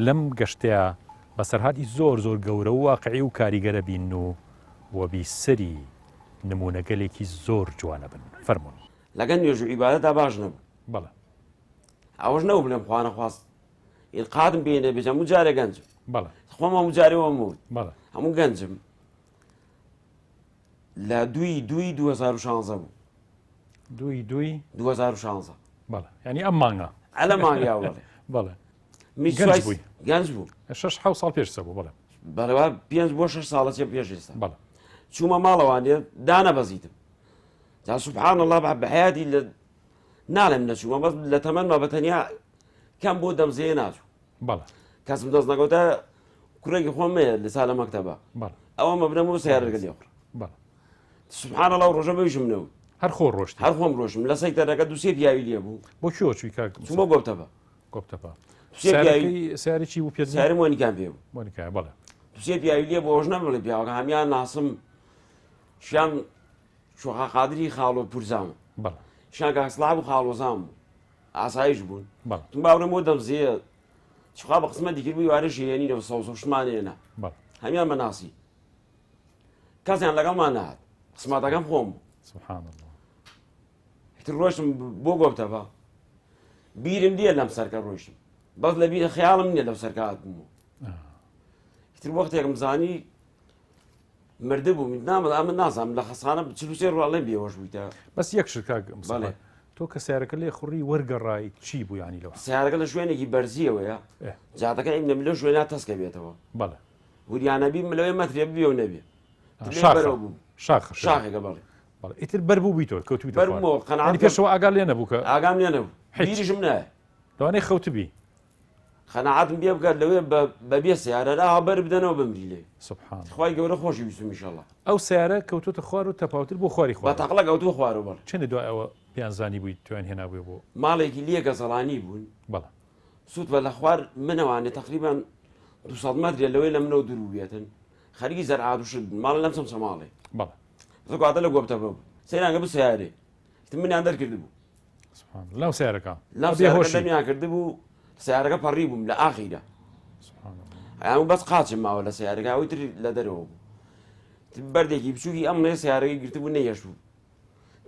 لەم گەشتەیە بەسەرهاتی زۆر زۆر گەورە و واقعی و کاریگەرە بین و وەبیسەری نمونەگەلێکی زۆر جوانە بن. فەرموون. لەگەن نوێژ و عیبادەتا باش نەبوو. بەڵێ. ئەوەش نەبوو بڵێم خوا نەخواست ئیلقادم پێ نەبێت، هەموو جارێ گەنجم. بەڵێ. خۆم هەموو جارێەوە موت. بەڵێ. هەموو گەنجم. لە 2016 بوو. 2016. بەڵێ. ینی ئەم مانگە. ئەلە مانگیا بڵێ. بەڵێ. گەنج بوو. 6 ساڵ پێش بوو. بەڵێ. بەڵێوا 5 بۆ 6 ساڵە پێش ئێستا. بەڵێ. چوومە ماڵەوانێ دانەبەزیتم. جا سوبحان الله بە حیاتی لە ناڵێم نەچوومە، بەس لە تەمەنما بەتەنیا کەم بۆ دەمزێ ناچوو. بەڵێ. کەسم دەست نەکەوتە کوڕێکی خۆم مەیە لە سالە مەکتەبە. بەڵێ. ئەوە مەبرەم و سیارەکە لێخڕ. بەڵێ. سوبحان الله ڕۆژە بەویشم نەوت. هەر خۆ ڕۆشتی. هەر خۆم ڕۆشم لە سەیتەرەکە دووسێ پیاوی لێ بوو. بۆ کیۆ چووی کاک؟ چوومە گۆبتەبە. گۆبتەبە. سیاری چی بوو پێ؟ سیاری مۆنیکان پێ بوو. مۆنیکای. بەڵێ. دووسێ پیاوی لێ بۆ ئەوش نەبڵێ پیاوەکە هەمیان ناسم شیان شۆخا قادری خاڵۆ پورزامە. بەڵێ. شیان کاکسڵاب و خاڵۆزام بوو. ئاسایش بوون. بەڵێ. تم باوڕێم بۆ دەمزێ چخوا بە قسمەتی کرد بووی وارە شێنینەوە شمانێنە. بەڵێ. هەمیان بەناسی. کەسیان لەگەڵمان نهات. قسمەتەکەم خۆم بوو. سبحان الله. تر ڕۆشتم بۆ گۆبتەبە. بیرم دیە لەم سەرکە ڕۆیشتم. بەس لە بیر خەیاڵم نییە لەو سەرکات بوو. تر وەختێکم زانی مرده بوو ئەمە نازانم لە خەسخانە 43 ڕواڵێ بێوەش بوویتە. بەس یەک شت کاک مستەفا، تۆ کە سیارەکە لێ خوڕی وەرگەڕای چی بوو یانی لەوە؟ سیارەکە لە شوێنێکی بەرزیەوەیە، جاتەکە ئیمنە لەو شوێنە تەسکە بێتەوە. بەڵێ. وریانەبی لەوێ مەترێ ببێ و نەبێ. شاخێکە بەڵێ. بەڵێ. ئیتر بەر بوو بیتۆ کەوتویتە خوار. بەرمەوە قەناعەت پێشەوە ئاگام لێ نەبوو کە؟ ئاگام لێ نەبوو. بیریشم نایە. لەوانەیە خەوتبی. خەناعەتم پێ بکات لەوێ بەبێ سیارەدا بەر بدەنەوە بمری لێ. سوبحان. خوای گەورە خۆشی ویستم ئینشەڵڵا. ئەو سیارە کەوتوتە خوار و تەپاوتر بۆ خواری خوار. بە تەقڵە کەوتووە خوارەوە. بەڵێ. چەندە دوای ئەوە پیانزانی بووی توان هێنابووی بۆ ماڵێکی لیەکە زەڵانی بوون. بەڵێ. سوود بە لە خوار منەوانێت تقریبان 200 مەترێ لەوەی لە منەوە دوور بێتن. خەریکی زەرعات و شت ماڵە لەم سەم سەماڵێ. بەڵێ. زۆکاتە لە گۆبتەبە بوو. سەیرانگە بوو سیارێ. منیان دەرکرد بوو. سبحان الله. لەو سیارەکە. لەو سیارەکە دەمیان کرد بوو، سیارەکە پەڕی بووم لە ئاخیرە. ئەم بەس قاچم ماوە لە سیارەکە ئەوی تر لە دەرەوە بوو. بەردێکی بچووکی ئەم نێ سیارەکەی گرتبوو نەیەش بوو.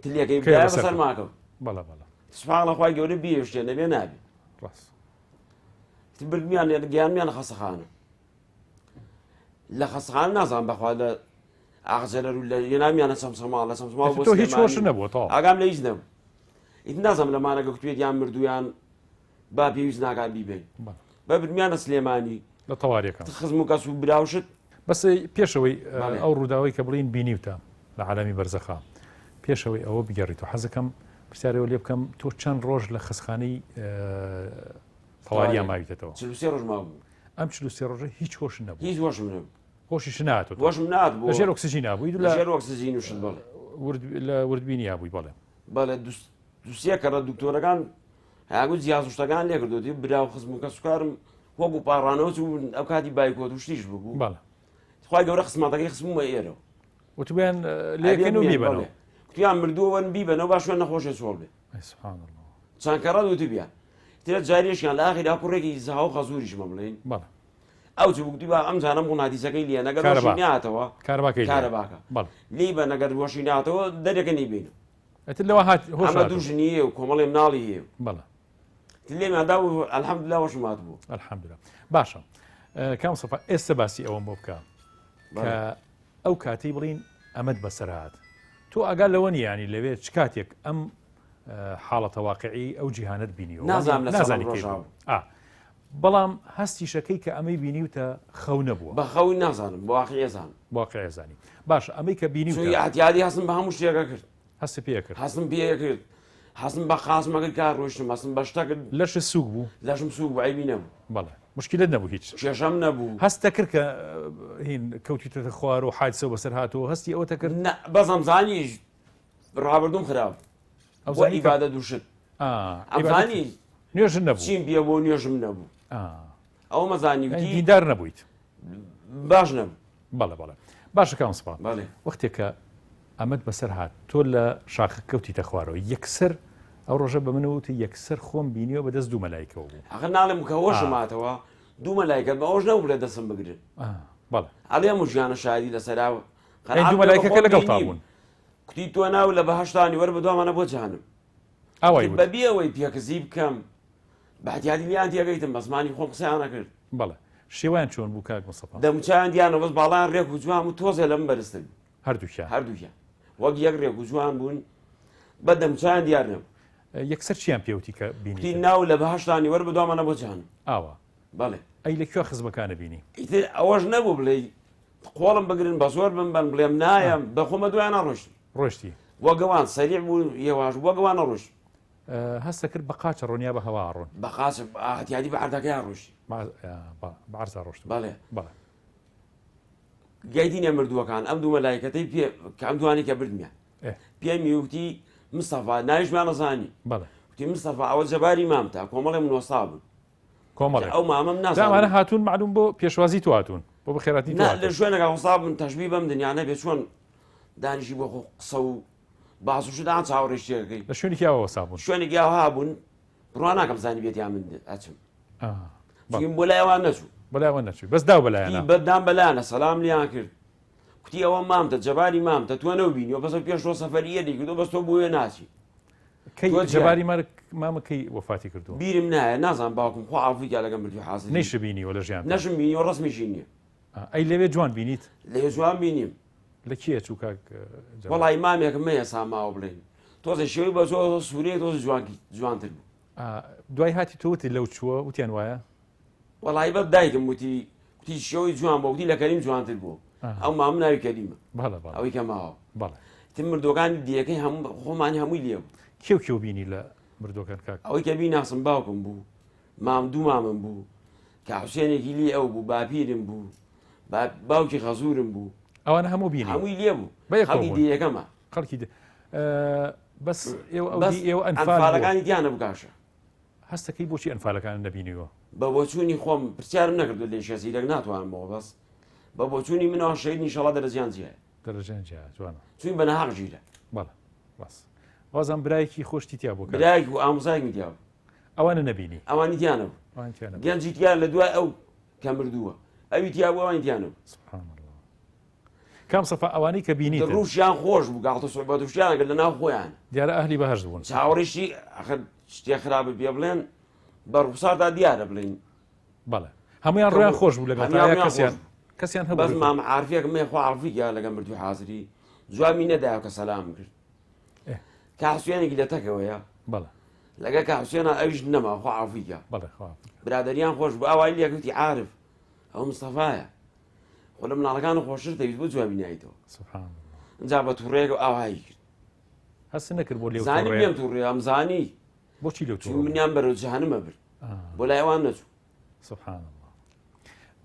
تلیەکەی کێ برایە بەسەر بەسەر ماکەوت بەڵە بەڵە سوبحانەڵڵا خوای گەورە بیهێشتێ نەبێ نابێ ڕاست بردمیان گیانمیان لە خەسەخانە لە خەسەخانە نازان بەخوا لە ئاغجەرەر و لە یێنامیانە چەمسەما لە چەمسەما بۆ تۆ هیچ هۆش نەبووە تەواو ئاگام لە هیچ نەبوو ئیت نازانم لەمانەگە کوێت یان مردویان با پێویست ناکات بیبین بە برمیانە سلێمانی لە تەواریەکان خزم و کەس و براوشت بەس پێشەوەی ئەو ڕووداوی کە بڵین بینیوتە لە عالەمی بەرزەخا پێشەوەی ئەوە بگەڕیتەوە حەزەکەم پرسیارەوە لێ بکەم تۆ چەند ڕۆژ لە خزخانەی تەواریان ماویتەوە 43 ڕۆژ مابوو ئەم 43 ڕۆژە هیچ هۆش نەبوو هیچ هۆشم نەبوو هۆشیش ناتۆ هۆشم ناتبوو لەژێر ئۆکسیژین نابووی لە ژێر ئۆکسیژین وشت بڵێ لە وردبینی یابووی بەڵێ بەڵێ دووسێ کەڕە دکتۆرەکان هاگوت جیازشتەکان لێ کردوتی براو خزم و کە سوکارم وەکو پاڕانەوە و ئەو کاتی بایکۆت و شتیش بوو بەڵێ خی گەورە خسمەتەکەی خسممە ئێرەوە وتبیان لێکن و بیبەنەوە کوتیان مردووەن بیبەنەوە باش شوێن نەخۆشە سۆڵ بێ چەند کەڕە دوتی بیان ترە جاریشیان لە ئاخیرا کوڕێکی زەها و خەزوریشمە بڵێن بەڵێ ئەو چبووتی با ئەم جانە بۆ نادیسەکەی لێ نەگەر ناتەوە کارەباکەی کارەباکە بەڵێ لی بە نەگەر وەشی ناتەوە دەرێکە نەیبینە ئەتر لەوە هات ئەمە دوژنیە و کۆمەڵێ مناڵی هەیە بەڵێ لێمەدا و ئەلحەمدولیلا وەشمات بوو ئەلحەمدولیلا باشە کام سەفا ئێستا باسی ئەوەم بۆ بکە کە ئەو کاتی بڵین ئەمەد بەسەرهات تۆ ئەگەر لەوە نیانی لەوێت چ کاتێک ئەم حاڵەتە واقعی ئەو جیهانت بینیەوە نازانی بەڵام هەستی شەکەی کە ئەمەی بینیوتە خەو نەبووە بە خەوی نازانم بۆ واقعێزان واقعێزانی باش ئەمەی کە بینی ئەتیادی هەستم بە هەموو شتێکە کرد هەست پێ کرد هەستم پێ کرد هەستم بە خاسمەکەی کار ڕۆشتم هەستم بە شتەکرد لەش سووک بوو لەشم سووک بوو عیبی نەبوو بەڵێ مشکلت نەبوو هیچ کێشەم نەبوو هەستە کرد کە هین کەوتیتە خوار و حادسە بەسەر هاتەوە هەستی ئەوەتە کرد بەزەم زانیش ڕابردوم خراپ ئەو ئیبادە دووشت ئەمزانی نوێژن نەبوو چیم پێ بۆ نوێژم نەبوو ئەو مەزانی دیدار نەبوویت باش نەبوو بەڵێ بەڵێ باشەکان سپا بەڵێ وەختێکە ئەمەد بەسەر هات تۆ لە شاخە کەوتیتە خوارەوە یەکسەر ئەو ڕۆژە بە منەوتی یەکسەر خۆم بینیەوە بەدەست دوو مەلایکەوە بوو ئەخر ناڵێم کە هۆشماتەوە دوو مەلایکەت بە ئەوش نەبوو لە دەستم بگرن بەڵێ ئەڵێ ژیانە شادی لەسەراوە دوو مەلایکەکە لەگەڵ تابوون کوتی تۆ ناو لە بەهشتانی وەرە بە دوامانە بۆ جانم ئەوەی بەبێ ئەوەی پێکەزی بکەم بەحتیاتی لیان تێگەیتم بەزمانی خۆم قسەیانە کرد بەڵێ شێوان چۆن بوو کاک مستەفا دەموچیان دیانە بەس باڵیان ڕێک و جوان و تۆزێ لەم بەرزتر هەردووکیان وەک یەک ڕێک و جوان بوون بە دەموچیان دیار نەبوو یەکسەر چیان پێوتی کە بینی ناو لە بەهشتانی وەرە بە دوامانە بۆ جانم ئاوە بەڵێ ئەی لەکوێ خزمەکانە بینی ئیتر ئەوەش نەبوو بڵێ قۆڵم بگرن بە زۆر بم بڵێم نایەم بە خۆمە دوایانە ڕۆشتی وەگەوان سەریع بوو یێواش وەگەوانە ڕۆشت هەستە کرد بە قاچە ڕۆنیا بە هەوا ڕۆن بە قاچ ئاهاتیادی بە ئاردەکەیان ڕۆشتی بەعرزا ڕۆشت بەڵێ بەڵێ گایدینە مردووەکان ئەم دوو مەلایکەتەی پێ کە ئەم دوانی کە بردمیان پێمی وتی مستەفا ناویشمان نەزانی بەڵێ وتی مستەفا ئەوە جەباری مامتە کۆمەڵێ منۆستا بوون کۆمەڵێ ئەو مامەم نازانە هاتوون معلوم بۆ پێشوازی تو هاتوون بۆ بەخێراتی لە شوێنەکە هەستا بن تەشبیه بەم دنیا نەبێت چۆن دانیشی بۆ قسە و باسوشدان چاوەڕێشتێکەکەی لە شوێنی کیاوە سابوون شوێنێکی ئەوها بوون بڕوان ناکەم زانی بێتیان من ئەچم بۆ لایەوان نەچوو بەلایەوە نەچووی بەس داو بەلایەنە بەدام بەلایەنە سەلام لیان کرد کوتی ئەوە مامتە جەباری مامتە تۆ نەوبینیەوە بەسە پێشەوە سەفەریەتی کردو بەس تۆ بۆیە ناچی جەباری مامەکەی وەفاتی کردو بیرم نایە نازان باوکم خۆ ئافریقا لەگەم بردی حاضر نەیشبینیوە لە ژیان نەشم بینیەوە ڕسمیشی نییە ئەی لەوێ جوان بینیت لەوێ جوان بینیم لە کیە چوو کاک وەڵی مامێکم مەیە ساماوە بڵێن تۆزە شێوی بە زۆ سوورێ تۆز جوانتر بوو دوای هاتی تۆوتی لەو چووە وتیان وایە وەڵی بە دایکم وتی کوتی شێوی جوان بۆ وتی لە کەریم جوانتر بوو ئەو مام ناوی کەریمە ئەوەی کە ماوە بەڵێ تم مردۆکانی دیەکەی خۆمانی هەمووی لێ کێو کێو بینی لە مردۆکان کاک ئەوەی کە بیناسم باوکم بوو مام دوو مامم بوو کە حوسێنێکی لی ئەو بوو باپیرم بوو باوکی خەزورم بوو ئەوانە هەموو بینی هەمووی لێ بوو خەڵکی دیەکەمە خەڵکی بەس ئێوە ئەنفالەکانی دیانە بکاشە هەستەکەی بۆچی ئەنفالەکان نەبینیوە بە بۆچوونی خۆم پرسیارم نەکردو لێ شەزیرەک ناتوانمەوە بەس بە بۆچوونی منەوە شەید نیشەڵا دەرەجیان جیایە دەرەجیان جوانە چوین بە نەهاق ژیرە بەڵێ باس وازان برایەکی خۆشتی تیا بوو برایەک و ئامۆزایەک دیاو ئەوانە نەبینی ئەوانی دیانە بوو گەنجی تیان لە دوای ئەو کە مردووە ئەوی تیا بوو ئەوانی دیانە بوو کام سەفا ئەوانەی کە بینیت ڕوشیان خۆش بوو گاڵتە سۆبەت وشیان کرد لە ناو خۆیان دیارە ئەهلی بەهەشت بوون چاوەڕیشی شتێ خراپە پێ بڵێن بە ڕووساردا دیارە بڵین بەڵێ هەمویان ڕۆیان خۆش بوو لەگەڵ کەسیان بەس هەبوو مام عارفێک مێخوا عڵفیگە لەگە مردوو حازری جوابی نەدایە کە سەلام کرد کە حوسێنێکی لە تەکەوەیە بەڵێ لەگە کە حوسێنە ئەویش نەما خوا عڵفیگە بەڵێ خوا برادریان خۆش بوو ئاوای لێکوتی عارف ئەو مستەفایە خۆ لە مناڵەکان خۆشتر دەویست بۆ جوابی نایتەوە سبحان الله ئەجا بە تووڕێک و ئاوایی کرد هەست نەکرد بۆ لێو زانی پێم تووڕێ ئەمزانی بۆچی لێو چون منیان بەرەو جەهەنەمە برد بۆ لایوان نەچوو سبحان الله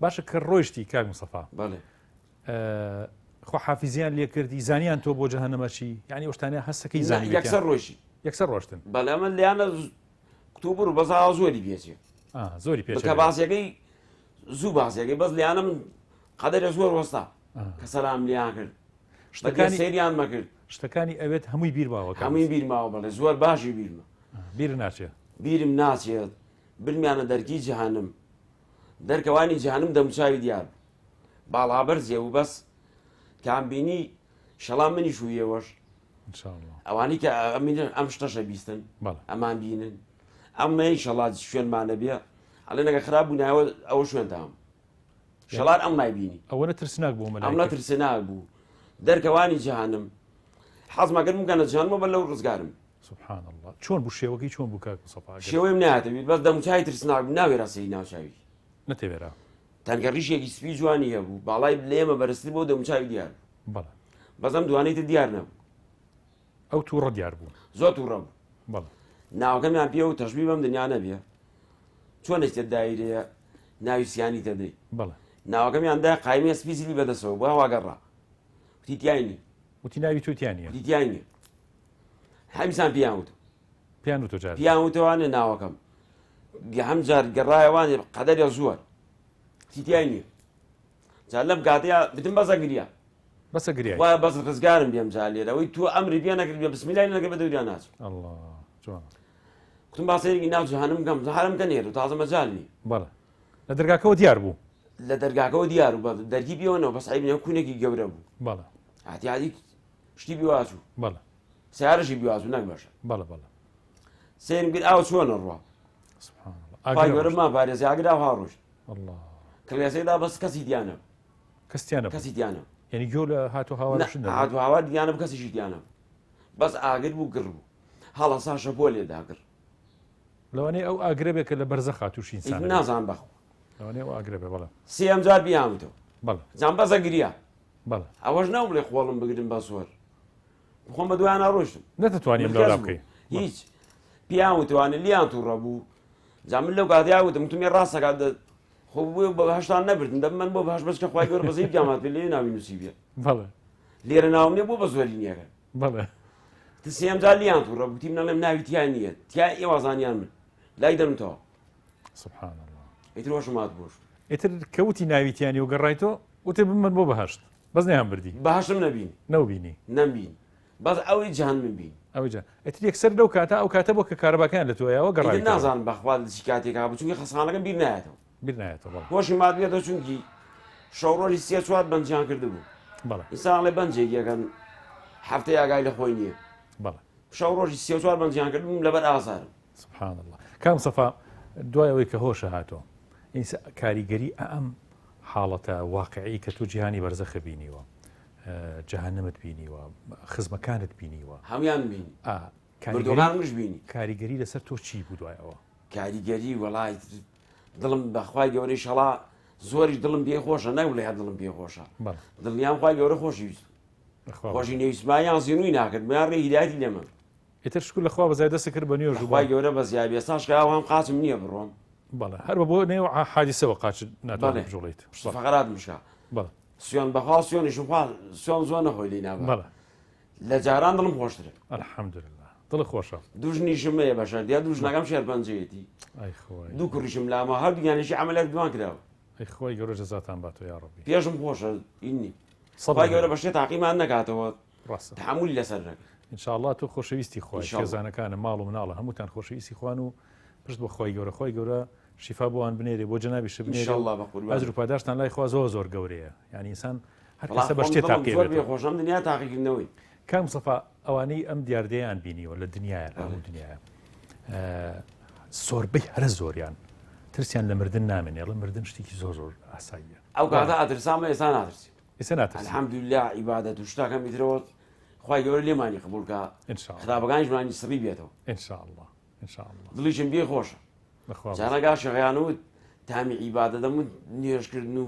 باشە کە ڕۆیشتی کاک مستەفا بەڵێ خۆ حافیزیان لێ کردی زانیان تۆ بۆ جەهەنەمەچی یعنی ئەوشتانە هەستەکەی زانی یەکسەر ڕۆیشی یەکسەر ڕۆشتن بەڵێ ئەمە لیانە کتوبڕ و بەزا زۆری پێچێ زۆری پێ کە باسیەکەی زوو باسیەکەی بەس لیانە من قەدەرە زۆر وەستا کە سەلام لیان کرد شتەکانی سەیریان مەکرد شتەکانی ئەوێت هەمووی بیر باوە هەمووی بیرماوە بڵێ زۆر باشی بیرمە بیر ناچێت بیرم ناچێت برمیانە دەرکی جەهەنم دەرکەوانی جەهەنم دەموچاوی دیار باڵابەرزیە و بەس کامبینی شەڵام منی شوویەوەش ئەوانی کە ئەم شتەشە بیستن ئەمان بینن ئەمەی شەڵات شوێنمانە بێ ئەڵێ نەگە خراپ بوونایەوە ئەوە شوێنتام شەڵات ئەم نایبینی ئەوە نەترسناک بوو ئەم نەترسناک بوو دەرکەوانی جەهەنم حەزمەکردم کەنە جەهەنمەوە بە لەو ڕزگارم سبحان الله چۆن بوو شێوەکەی چۆن بوو کاک مستەفا شێوەیم نهاتەبێت بەس دەموچای ترسناک ناوێرا سەری ناوچاوی نەتەوێرا تەنگە ڕیشێکی سپی جوانی هەبوو باڵای لێمە بەرزتر بۆ دەموچاوی دیار بەڵێ بەزەم دوانەیتر دیار نەبوو ئەو تووڕە دیار بوو زۆر تووڕە بوو بەڵێ ناوەکەمیان پێ و تەشبی بەم دنیا نەبێ چۆن ئێستێ دایرەیە ناوی سیانی تەدەی بەڵێ ناوەکەمیاندا قایمێ سپیزلی بەدەسەوە بۆ هەواگەڕا وتیتیانی وتی ناوی تووتیانە دیتیانی هەمیسان پیاوت پیان و تۆ جار پیاوتەوانە ناوەکەم هەم جار گەڕایەوانێ قەدەرە زۆر تیتیانی جا لەم کاتەیە بتم بەزە گریا بەسە گریای وای بەس ڕزگارم بێم جا لێرەوەی تۆ ئەمری پێ نەکرد بێ بسمیلای نەکرد بە دەوران ناچ الله جوان کوتم باسەیەکی ناو جەهەنم بکەم زەهارم کە نێر و تازە مەجالی بەڵێ لە دەرگاکەوە دیار بوو لە دەرگاکەەوە دیار و بە دەرگی بێەوەنەوە بەس عیبنە کوونێکی گەورە بوو بەڵێ ئاحتیاجی شتی بیواچوو بەڵێ سیارەشی بیواچوو نەک باشە بەڵێ بەڵێ سێرم کرد ئاو چۆنە ڕوا سبحان پای الله گەورەما پارێزی ئاگرا هاڕۆشت الله کڵێسەیدا بەس کەسی دیانە کەستیانە کەسی دیانە یعنی گۆ لە هاتو هاوارشن هاتو هاوار دیانە کەسیشی دیانە بەس ئاگر بوو گر بوو هەڵە ساشە بۆ لێداگر لەوانەیە ئەو ئاگرێبێکە لە بەرزە خاتوشی ئینسان نازان بەخۆ لەوانەیە ئەو ئاگرێبێ بەڵێ سێم جار بیامتەوە بەڵێ جان بەزە گریا بەڵێ ئەوەش ناو بڵێ خۆڵم بگرم بە سۆر بخۆم بە دویان ڕۆشتم نەتوانیم لەولا بکەین هیچ پیاوتوانە لیان تووڕە بوو جا من لەو کاتیاوتم توێ ڕاستەکات خۆ بۆ بە هەشتان نەبردن دەم من بۆ بەش بەس کە خخوای گەۆر بەزەی جامات پێ لێ ناوی نووسی بێ بەڵێ لێرە ناومێ بۆ بە زۆری نیەکە بەڵێ سێم جار لیان تووڕە بووتیم نەڵێم ناوی تیان نییە تیا ئێوازانیان من لای دەرمتەوە سبحان الله ئیتر وەشمات بۆش ئیتر کەوتی ناویتیانی و گەڕایتەوە وتێ بمن بۆ بەهشت بەس نەیان بردی باشم نەبین نەوبینی نەمبین بەس ئەوەی جان من بین ئەوجا ئەتر یەکسەر لەو کاتە ئەو کاتە بۆ کە کارەباکان لە تۆیەوە گەڕای نازان بەخوال چی کاتێکا بوو چونکە خەسانەکەم بیر نایەتەوە بیر نایێتەوە بەڵێ خۆشی مات بێتەوە چونکی شەڕۆژی سێ چوار بەنجیان کردبوو بەڵێ ئینسانڵێ بەنجێکیەکەن هەفتەی ئاگای لە خۆی نییە بەڵێ شەو ڕۆژی سێ چوار بەنجیان کردبووم لەبەر ئازارم سبحان الله کام سەفا دوایەوەی کە هۆشە هاتۆ کاریگەری ئەم حاڵەتە واقعی کە تو جیهانی بەرزەخە بینیوە جەهەنەمت بینیوە خزمەکانت بینیوە هەمیان بینی مردوەکانش بینی کاریگەری لەسەر تۆ چی بوو دوایەوە کاریگەری وەڵای دڵم بەخوای گەورەی شەڵا زۆریش دڵم پێ خۆشە نەوڵێ دڵم پێ خۆشە دڵنیام خوای گەورە خۆشیویست خۆشی نەویستمایان زیینووی ناکرد میان ڕێ هیدایەتی لێمە ئیتر شکر لەخوا بەزای دەست کرد بە نوێژ خوای گەورە بەزیای بێستاش کە ئەوام قاچم نییە بڕۆم بەڵێ هەر بۆ نێو حادیسەوە قاچ ناتوانێت بژۆڵیت فقرات مشکا بەڵێ سوێن بەخوا سوێنیشم خوا سوێن زۆر نەخۆی لێ نابە بەڵێ لە جاران دڵم خۆشترە الحەمدولله دڵ خۆشە دوژنیشم هەیە بەشەر دیا دوژنەکەم شێرپەنجەیەتی ئەی خوای دوو کوڕیشم لامە هەردوویانێکی عەمەلێک دوان کراوە ئەی خوای گەورە جەزاتان باتۆ یا ڕەبی پێشم خۆشە ئینی خوای گەورە بەشێ تاقیمان نەکاتەوە ڕاستە تحملی لەسەر نەکە ئینشاءالله تۆ خۆشەویستی خوای خێزانەکانە ماڵ و مناڵە هەمووتان خۆشەویستی خوان و پشت بە خوای گەورە شیفا بۆوان بنێرێ بۆ جەنابی شە بنێرێ ئەجر و پاداشتان لای خوا زۆر گەورەیە یعنی ئینسان هەر کەسە بە شتێ تاقیێت خۆشم دنیا تاقیکردنەوەی کام سەفا ئەوانەی ئەم دیاردەیان بینیوە لە دنیاە هەموو دنیاە سۆربەی هەرە زۆریان ترسیان لە مردن نامێنێڵە مردن شتێکی زۆر زۆر ئاساییە ئەو کاتە ئەترسامە ئێستا ناترسی ئێستا ناترسی الحەمدولله عیبادەت و شتاکەم میترەوە خوای گەورە لێمانی قبولکە خراپەکانیشمانی سڕی بێتەوە ئینشاءالله ئینشاءالله دڵیشم بێ خۆشە جارەگا شەغیانەوت تامی عیبادە دەمون نوێژکردن و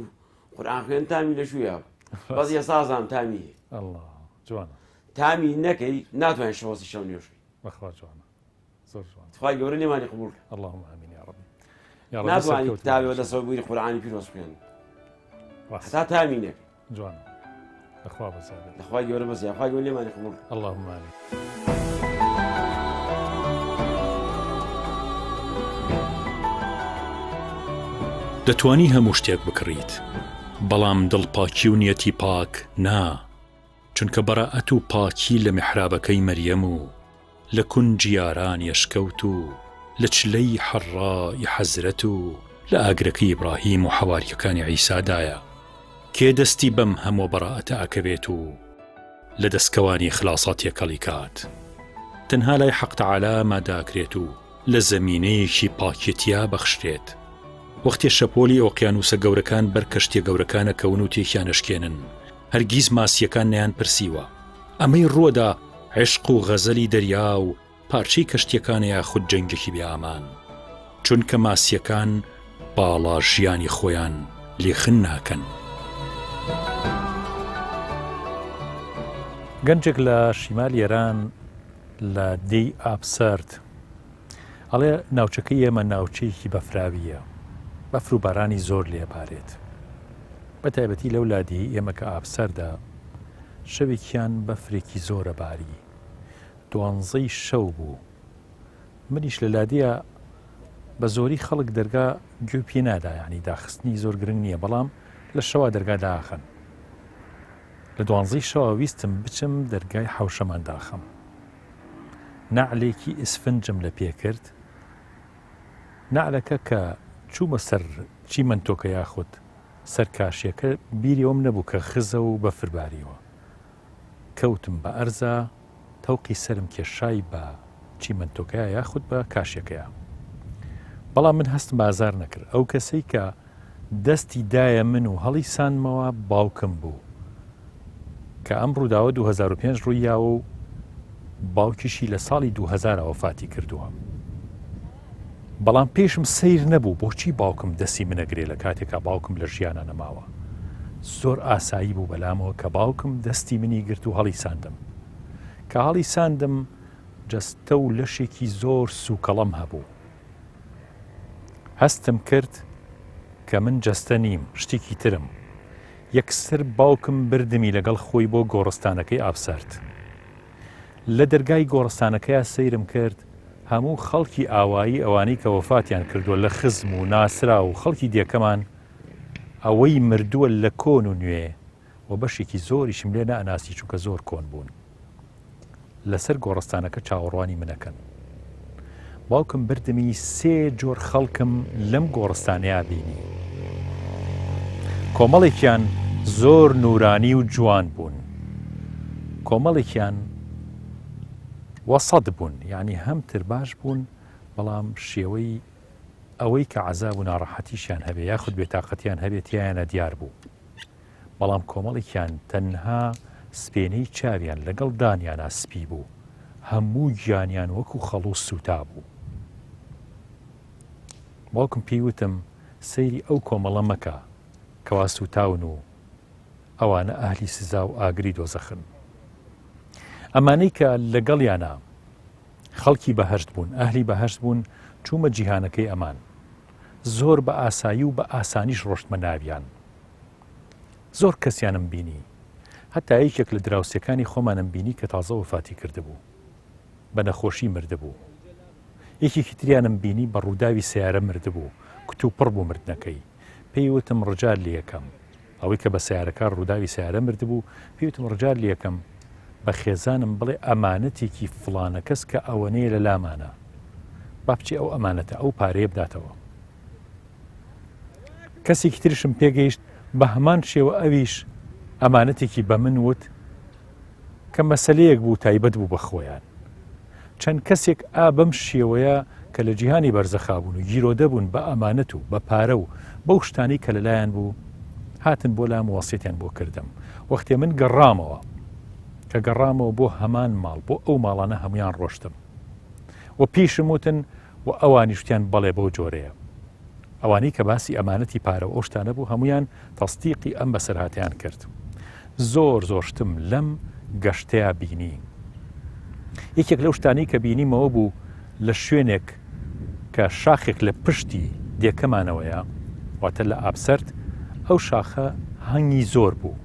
قورئان خوێن تامی لە شوویە بەس ئێستا زانم تامی هەیە الله جوانە تامی نەکەی ناتوانین شەوەسی شەو نوێژی بەخوا جوانە زۆر جوانە خوای گەورە لێمانی قبولکە اللهم آمین یا ربی ناتوانین کتابێ دەسەوە بووری قورئانی پیرۆز خوێن هەتا تامی نەکەی جوانە لەخوا بەزارێت لەخوای گەورە بەزیە خوای گەورە لێمانی قبولکە اللهم آمین دەتوانی هەموو شتێک بکڕیت بەڵام دڵپاکی و نیەتی پاک نا چونکە بەڕائەت و پاکی لە میحرابەکەی مەریەم و لە کونجی یاران یەشکەوت و لە چلەی حەڕای حەزرەت و لە ئاگرەکەی ئیبراهیم و حەواریەکانی عیسادایە کێ دەستی بەم هەموو بەڕائەتە ئەکەوێت و لە دەستکەوانی خلاصات یەکەڵی کات تەنها لای حەق تەعالا ماداکرێت و لە زەمینەیەکی پاکێتیا بەخشرێت وەختی شەپۆلی ئۆقیانوسە گەورەکان بەر کەشتیە گەورەکانە کەون و تێکیان ئەشکێنن هەرگیز ماسیەکان نیان پرسیوە ئەمەی ڕۆدا عشق و غەزەلی دەریا و پارچەی کەشتیەکانەیە خود جەنگێکی بێئامان چونکە ماسیەکان باڵا ژیانی خۆیان لێخن ناکەن گەنجێک لە شیمال ئێران لە دەی ئابسەرد ئەڵێ ناوچەکەی ئێمە ناوچەیەکی بەفراویە بەفر و بارانی زۆر لێپارێت بە تایبەتی لەو لادی ئێمە کە ئابسەردا شەوێکیان بەفرێکی زۆرە باری 12 شەو بوو منیش لە لادیە بە زۆری خەڵک دەرگا گوێ پێ نادا یعنی داخستنی زۆر گرنگ نییە بەڵام لە شەوا دەرگا داخن لە 12 شەوە ویستم بچم دەرگای حوشەمان داخەم نعلێکی ئسفنجم لە پێ کرد نعلەکە کە چوومە سەر چیمەنتۆکە یاخود سەر کاشیەکە بیریەوەم نەبوو کە خزە و بەفرباریەوە کەوتم بە ئەرزە تەوقی سرم کێشای بە چیمەنتۆکەیە یاخود بە کاشیەکەیە بەڵام من هەستم بازار نەکرد ئەو کەسەی کە دەستی دایە من و هەڵی سانمەوە باوکم بوو کە ئەم ڕووداوە 2005 ڕوویاوە و باوکیشی لە ساڵی 2000 وەفاتی کردووە بەڵام پێشم سیر نەبوو بۆچی باوکم دەستی منەگرێ لە کاتێکا باوکم لە ژیانە نەماوە زۆر ئاسایی بوو بەلامەوە کە باوکم دەستی منی گرت و هەڵی ساندم کە هەڵی ساندم جەستە و لەشێکی زۆر سوکەڵەم هەبوو هەستم کرد کە من جەستە نیم شتێکی ترم یەکسەر باوکم بردمی لەگەڵ خۆی بۆ گۆڕستانەکەی ئابسەرد لە دەرگای گۆڕستانەکەیە سەیرم کرد هەموو خەڵکی ئاوایی ئەوانەی کە وەفاتیان کردووە لە خزم و ناسرا و خەڵکی دیەکەمان ئەوەی مردووە لە کۆن و نوێ و بەشێکی زۆریشم لێ نائناسی چونکە زۆر کۆن بوون لەسەر گۆڕستانەکە چاوەڕوانی منەکەن باوکم بردمی 3 جۆر خەڵکم لەم گۆڕستانەیە بینی کۆمەڵێکیان زۆر نورانی و جوان بوون کۆمەڵێکیان وەسەد بوون یعنی هەمتر باش بوون بەڵام شێوەی ئەوەی کە عەزاب و ناڕەحەتیشیان هەبێ یاخود بێتاقەتیان هەبێت یانە دیار بوو بەڵام کۆمەڵێکیان تەنها سپێنەی چاویان لەگەڵ دانیانە سپی بوو هەموو گیانیان وەکو خەڵوو سوتا بوو باوکم پێیوتم سەیری ئەو کۆمەڵە مەکە کەوا سوتاون و ئەوانە ئاهلی سزا و ئاگری دۆزەخن ئەمانەی کە لەگەڵیانە خەڵکی بەهەشت بوون ئەهلی بەهەشت بوون چوومە جیهانەکەی ئەمان زۆر بە ئاسایی و بە ئاسانیش ڕۆشتمە ناویان زۆر کەسیانم بینی هەتا یەکێک لە دراوسەکانی خۆمانم بینی کە تازە وەفاتی کردبوو بە نەخۆشی مردبوو یەکێکی تریانم بینی بە ڕووداوی سیارە مردبوو کت و پڕ بوو مردنەکەی پێیوتم ڕجال لێ یەکەم ئەوەی کە بە سیارەکە ڕووداوی سیارە مردبوو پێیوتم ڕجال لێ یەکەم بە خێزانم بڵێ ئەمانەتێکی فڵانە کەس کە ئەوەنەیە لە لامانە با بچی ئەو ئەمانەتە ئەو پارەیە بداتەوە کەسێکی ترشم پێگەیشت بە هەمان شێوە ئەویش ئەمانەتێکی بە من وت کە مەسەلەیەک بوو تایبەت بوو بە خۆیان. چەند کەسێک بەم شێوەیە کە لە جیهانی بەرزەخا بوون و گیرۆدە بوون بە ئەمانەت و بە پارە و بەو شتانی کە لەلایەن بوو هاتن بۆ لام وەسیەتیان بۆ کردم. وەختێ من گەڕامەوە کە گەڕامەوە بۆ هەمان ماڵ بۆ ئەو ماڵانە هەمویان ڕۆشتم و پیشم وتن و ئەوانی شتیان بەڵێ بەو جۆرەیە. ئەوانەی کە باسی ئەمانەتی پارە و ئەو شتانە بوو هەمویان تەستیقی ئەم بەسەرهاتیان کرد. زۆر زۆرشتم لەم گەشتەیە بینی. یەکێک لەو شتانی کە بینیمەوە بوو لە شوێنێک کە شاخێک لە پشتی دێکەمانەوەیە واتە لە ئابسەرد ئەو شاخە هەنگی زۆر بوو.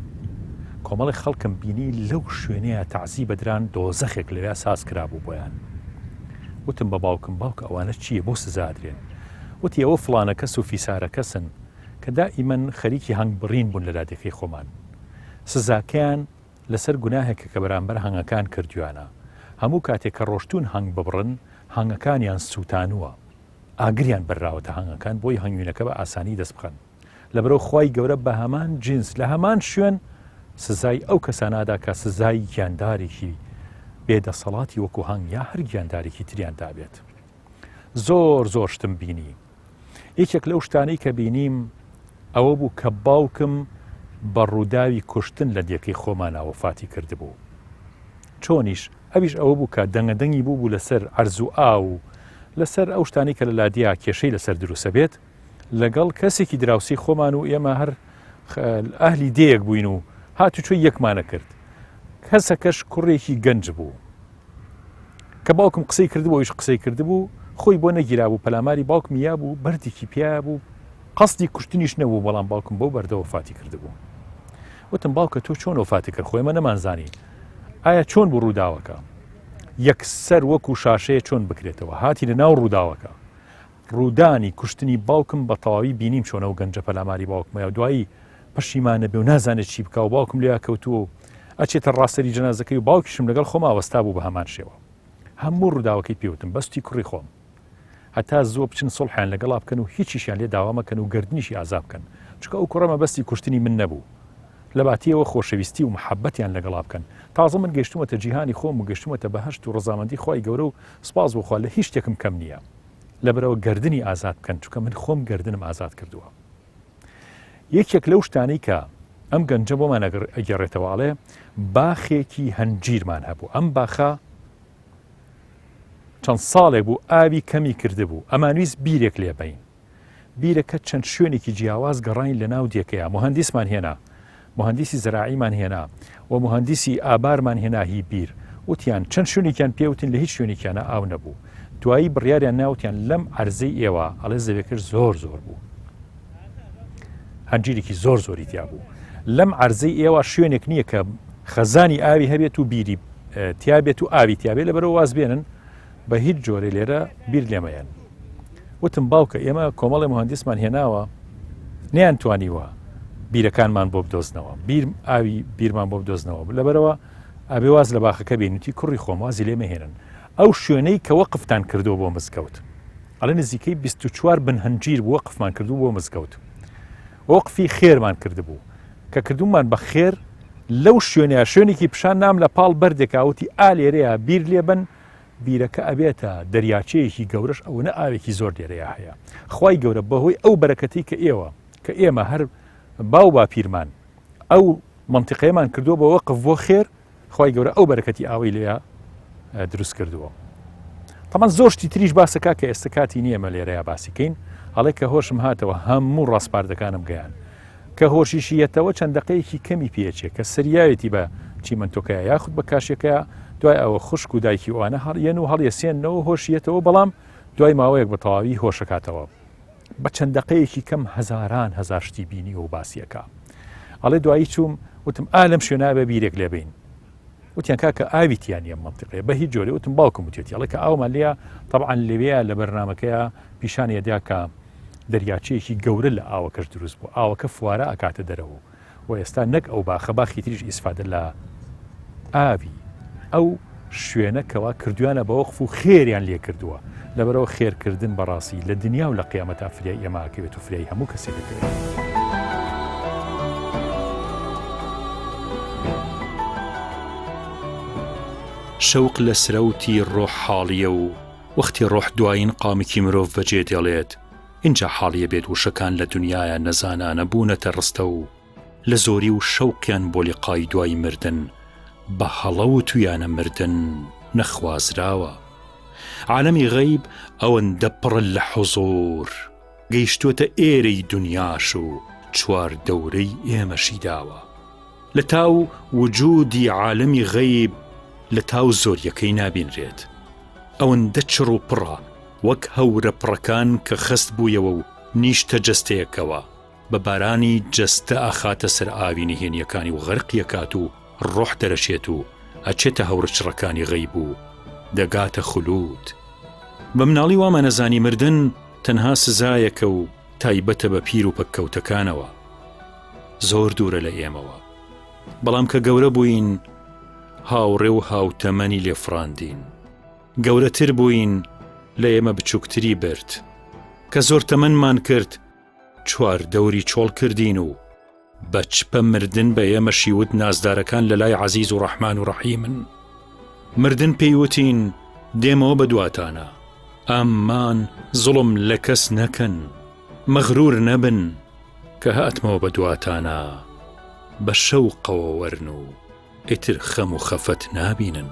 کۆمەڵی خەڵکم بینی لەو شوێنەیە تەعزی بەدران دۆزەخێک لەوێ ساز کرابوو بۆیان. وتم بە باوکم باوکە ئەوانە چییە بۆ سزادرێن؟ وتی ئەوە فڵانە کەس و فیسارە کەسن کە دائیمەن خەریکی هەنگ بڕین بوون لە لادێکەی خۆمان. سزاکەیان لەسەر گوناهێکە کە بەرامبەر هەنگەکان کردویانە. هەموو کاتێک کە ڕۆشتون هەنگ ببڕن هەنگەکانیان سووتانووە. ئاگریان بەرراوەتە هەنگەکان بۆی هەنگوینەکە بە ئاسانی دەست بخەن. لەبەرەوە خوای گەورە بە هەمان جنس لە هەمان شوێن سزای ئەو کەسانادا کە سزای گیاندارێکی بێدەسەڵاتی وەکو هەنگ یا هەر گیاندارێکی تریان دابێت. زۆر زۆر شتم بینی. یەکێک لەو شتانەی کە بینیم ئەوە بوو کە باوکم بە ڕووداوی کوشتن لە دیەکەی خۆمان ئاوەفاتی کردبوو. چۆنیش ئەویش ئەوە بوو کە دەنگەدەنگی بوو لەسەر عەرز و ئاو لەسەر ئەو شتانی کە لە لادیا کێشەی لەسەر دروسە بێت لەگەڵ کەسێکی دراوسی خۆمان و ئێمە هەر ئەهلی دەیەک بووین و هاتوچۆی یەکمانە کرد. کەسەکەش کوڕێکی گەنج بوو کە باوکم قسەی کردبوو ئەویش قسەی کردبوو خۆی بۆ نەگیرا بوو پەلاماری باوکم یا بوو بەردێکی پیاە بوو قەسدی کوشتنیش نەبوو بەڵام باوکم بۆ بەردە وەفاتی کردبوو. وتم باوکە تۆ چۆن وەفاتی کرد خۆی ئێمە نەمانزانی ئایا چۆن بوو ڕووداوەکە یەکسەر وەکو شاشەیە چۆن بکرێتەوە هاتی لە ناو ڕووداوەکە. ڕوودانی کوشتنی باوکم بە تەواوی بینیم چۆنە و گەنجە پەلاماری باوکمە دوایی پەشیمانە بێ و نازانێت چی بکە و باوکم لێیا کەوتووە ئەچێتە ڕاستەری جەنازەکەی و باوکیشم لەگەڵ خۆم ئاوەستا بوو بە هەمان شێوە. هەموو ڕووداوەکەی پێوتم بەستی کوڕی خۆم هەتا زۆر بچن سڵحیان لەگەڵا بکەن و هیچیشیان لێ داوا مەکەن و گردنیشی ئازا بکەن چکە ئەو کوڕەمە بەستی کوشتنی من نەبوو لە باتیەوە خۆشەویستی و محەبەتیان لەگەڵا بکەن. تازە من گەشتومەتە جیهانی خۆم و گەشتومەتە بەهەشت و ڕەزامەندی خوای گەورە و سپاس بۆخوا لە هیچ شتێکم کەم نییە لەبەرەوە گردنی ئازاد بکەن چکە من خۆم گردنم ئازاد کردووە. یەکێک لەو شتانەی کە ئەم گەنجە بۆمان ئەگەڕێتەوەڵێ باخێکی هەنجیرمان هەبوو. ئەم باخە چەند ساڵێک بوو ئاوی کەمی کردبوو ئەمانویست بیرێک لێبین. بیرەکە چەند شوێنێکی جیاواز گەڕین لە ناو دیەکەیە مهندسمان هێنا مهندسی زراعیمان هێنا و مهندسی ئابارمان هێنا هی بیر وتیان چەند شوێنێکیان پێوتن لە هیچ شوێنێکیانە ئاو نەبوو. دوایی بڕیاریان ناوتیان لەم عەرزەی ئێوە ئەڵێ زەوێکرد زۆر زۆر بوو هەنجیرێکی زۆر زۆری تیا بوو. لەم عەرزەی ئێوە شوێنێک نییە کە خەزانی ئاوی هەبێت و بیری تیابێت و ئاوی تیابێت لەبەرەوە واز بێنن بە هیچ جۆرە لێرە بیر لێمەیەن. وتم باوکە ئێمە کۆمەڵی مهندسمان هێناوە نیان توانیوە بیرەکانمان بۆ بدۆزنەوە ئاوی بیرمان بۆ بدۆزنەوە لەبەرەوە ئابێ واز لە باخەکە بینوتی کوڕی خۆم وازی لێمەهێنن. ئەو شوێنەی کە وەقفتان کردو بۆ مزگەوت ئەڵێ نزیکەی 24 بن هەنجیر وەقفمان کردو بۆ مزگەوت وەقفی خێرمان کردبوو کە کردومان بە خێر لەو شوێنەیە شوێنێکی پیشان نام لە پاڵ بەردێکاوتی ئالێرەیە بیر لێبن بیرەکە ئەبێتە دەریاچەیەکی گەورەش ئەو نە ئاوێکی زۆر لێرەیە هەیە. خوای گەورە بەهۆی ئەو بەرەکەتی کە ئێمە هەر باو باپیرمان ئەو منتیقەیەمان کردووە بە وەقف بۆ خێر خوای گەورە ئەو بەرەکەتی ئاوی لێە دروست کردووە. تەمان زۆر شتی تریش باسەکە کە ئێستا کاتی نییەمە لێرەیە باسیکەین هەڵێ کە هۆشم هاتەوە هەموو ڕاستپاردەکانم گەیان کە هۆشیشیەتەوە چەندەقەیەکی کەمی پێچێت کە سریاوێتی بە چیمەنتۆکەیە یاخود بە کاشەکەیە دوای ئەوە خوشک و دایکی ئەوانە هەڵیەن و هەڵیەسێنەوە هۆشیەتەوە بەڵام دوای ماوەیەک بە تەواوی هۆشەکاتەوە بە چەندەقەیەکی کەم هەزاران هەزار شتی بینی و باسیەکە. ئەڵێ دوایی چووم وتم ئالەم شوێنە بە بیرێک لێبین وتیان کاکە ئاویتیان نیە منتیقەیە بە هیچ جۆرە وتم باوکم وتێتی ئەڵێ کە ئاومان لێە تەبعاً لەوەیە لە بەرنامەکەیە پیشانیەدا کە دەریاچەیەکی گەورە لە ئاوەکەش دروست بوو ئاوەکە فوارە ئەکاتە دەرەوە و ئێستا نەک ئەو باخە باخی تریش ئیسفادە لە ئاوی ئەو شوێنەکەوە کردویانە بە وەقف و خێریان لێ کردووە لەبەرەوە خێرکردن بەڕاستی لە دنیا و لە قیامەتا فریای ئێمەکەوێت و فریای هەموو کەسێک دەکەوێت. شەوق لە سرەوتی ڕۆح حاڵیە و وەختی ڕۆح دوایین قامێکی مرۆڤ بەجێ دێڵێت اینجا حاڵیە بێت وشەکان لە دنیایە نەزانانە بوونەتە ڕستە و لە زۆری و شەوقیان بۆ لقای دوای مردن بە هەڵە و تویانە مردن نەخوازراوە. عالەمی غەیب ئەوەندە پڕە لە حوزور گەیشتووەتە ئێرەی دنیاش و چوار دەورەی ئێمەشی داوە. لە تاو وجودی عالەمی غەیب لە تاو زۆریەکەی نابینرێت. ئەوەندە چڕ و پڕە وەک هەورە پڕەکان کە خست بوویەوە و نیشتە جەستەیەکەوە بە بارانی جەستە ئاخاتە سەر ئاوی نهێنیەکانی و غەرقیەکات و ڕۆح دەرەچێت و ئەچێتە هەورە چڕەکانی غەیب و دەگاتە خولود. بە مناڵی وامە نەزانی مردن تەنها سزایەکە و تایبەتە بە پیر و پەککەوتەکانەوە. زۆر دوورە لە ئێمەوە، بەڵام کە گەورە بووین هاوڕێ و هاوتەمەنی لێفراندین. گەورەتر بووین لە ئێمە بچووکتری برد کە زۆر تەمەنمان کرد چوار دەوری چۆڵ کردین و بە چپە مردن بە ئێمە شیوت نازدارەکان لە لای عەزیز و ڕەحمان و ڕەحیمن. مردن پێیوتین دێمەوە بە دواتانە، ئەممان زوڵم لە کەس نەکەن، مەغرور نەبن کە هاتمەوە بە دواتانە، بە شەوقەوە وەرن و ئیتر خەم و خەفەت نابینن.